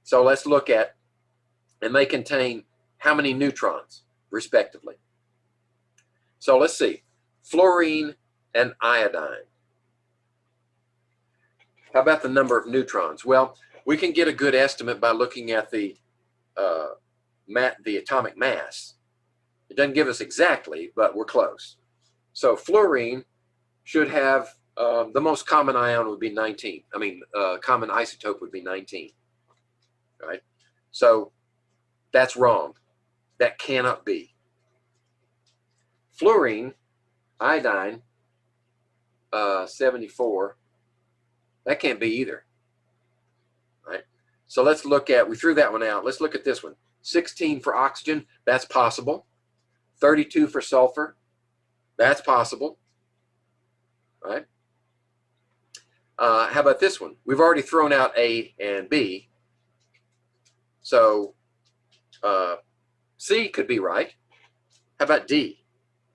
So let's look at, and they contain how many neutrons, respectively. So let's see. Fluorine and iodine. How about the number of neutrons? Well, we can get a good estimate by looking at the atomic mass. It doesn't give us exactly, but we're close. So fluorine should have, the most common ion would be 19. I mean, common isotope would be 19, right? So that's wrong. That cannot be. Fluorine, iodine, 74, that can't be either, right? So let's look at, we threw that one out. Let's look at this one. 16 for oxygen, that's possible. 32 for sulfur, that's possible, right? How about this one? We've already thrown out A and B. So C could be right. How about D?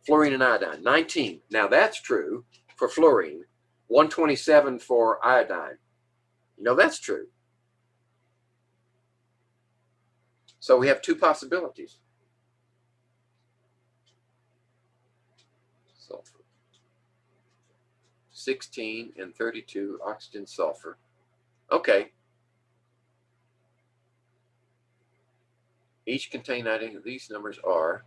Fluorine and iodine, 19. Now that's true for fluorine. 127 for iodine. You know, that's true. So we have 2 possibilities. Sulfur. 16 and 32, oxygen, sulfur. Okay. Each contain iodine. These numbers are.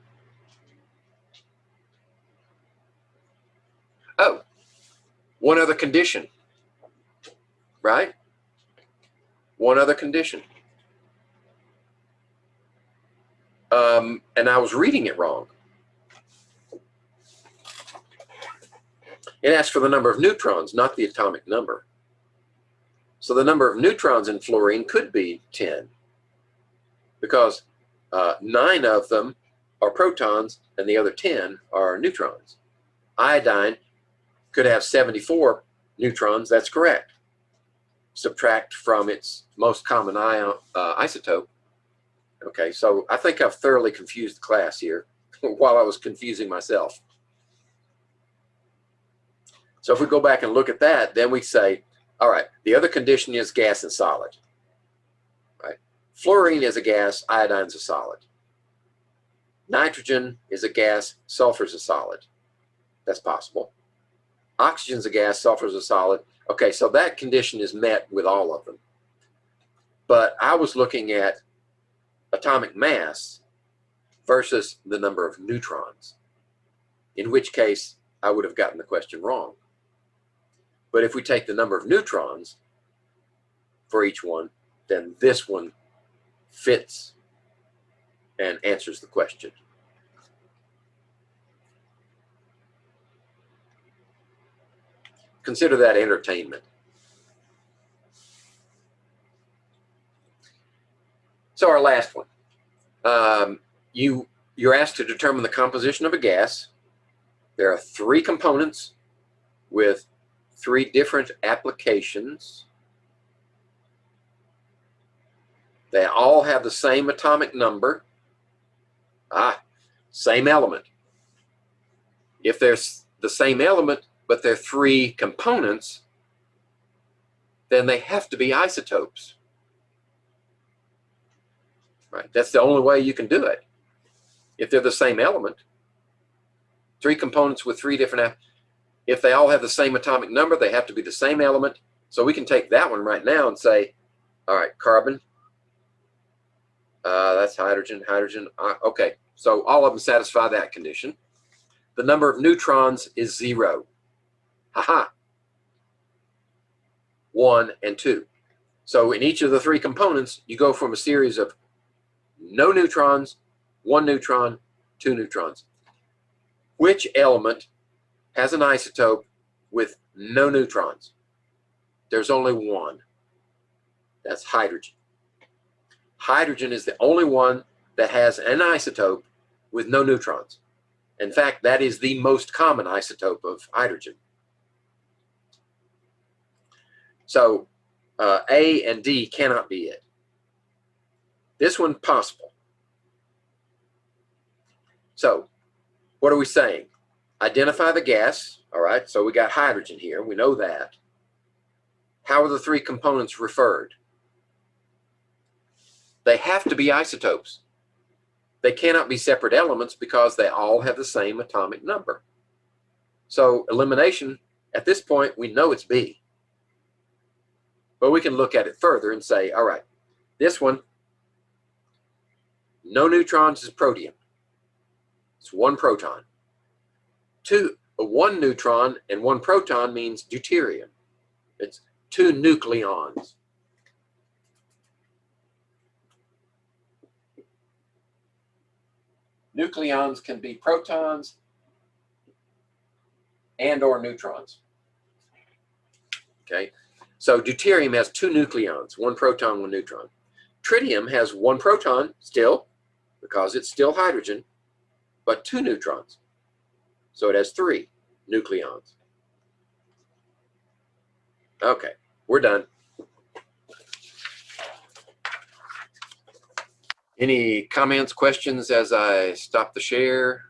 Oh, one other condition, right? One other condition. And I was reading it wrong. It asks for the number of neutrons, not the atomic number. So the number of neutrons in fluorine could be 10, because 9 of them are protons and the other 10 are neutrons. Iodine could have 74 neutrons, that's correct. Subtract from its most common isotope. Okay, so I think I've thoroughly confused the class here while I was confusing myself. So if we go back and look at that, then we say, all right, the other condition is gas and solid, right? Fluorine is a gas, iodine's a solid. Nitrogen is a gas, sulfur's a solid. That's possible. Oxygen's a gas, sulfur's a solid. Okay, so that condition is met with all of them. But I was looking at atomic mass versus the number of neutrons, in which case I would have gotten the question wrong. But if we take the number of neutrons for each one, then this one fits and answers the question. Consider that entertainment. So our last one. You're asked to determine the composition of a gas. There are 3 components with 3 different applications. They all have the same atomic number. Same element. If there's the same element, but they're 3 components, then they have to be isotopes. Right? That's the only way you can do it. If they're the same element, Three components with three different, if they all have the same atomic number, they have to be the same element. So we can take that one right now and say, all right, carbon, that's hydrogen, hydrogen. Okay, so all of them satisfy that condition. The number of neutrons is 0. Haha. 1 and 2. So in each of the three components, you go from a series of no neutrons, 1 neutron, 2 neutrons. Which element has an isotope with no neutrons? There's only one. That's hydrogen. Hydrogen is the only one that has an isotope with no neutrons. In fact, that is the most common isotope of hydrogen. So A and D cannot be it. This one possible. So what are we saying? Identify the gas. All right, so we got hydrogen here. We know that. How are the three components referred? They have to be isotopes. They cannot be separate elements because they all have the same atomic number. So elimination, at this point, we know it's B. But we can look at it further and say, all right, this one, no neutrons is protium. It's 1 proton. 1 neutron and 1 proton means deuterium. It's 2 nucleons. Nucleons can be protons and or neutrons. Okay, so deuterium has 2 nucleons, 1 proton, 1 neutron. Tritium has 1 proton still, because it's still hydrogen, but 2 neutrons. So it has 3 nucleons. Okay, we're done. Any comments, questions as I stop the share?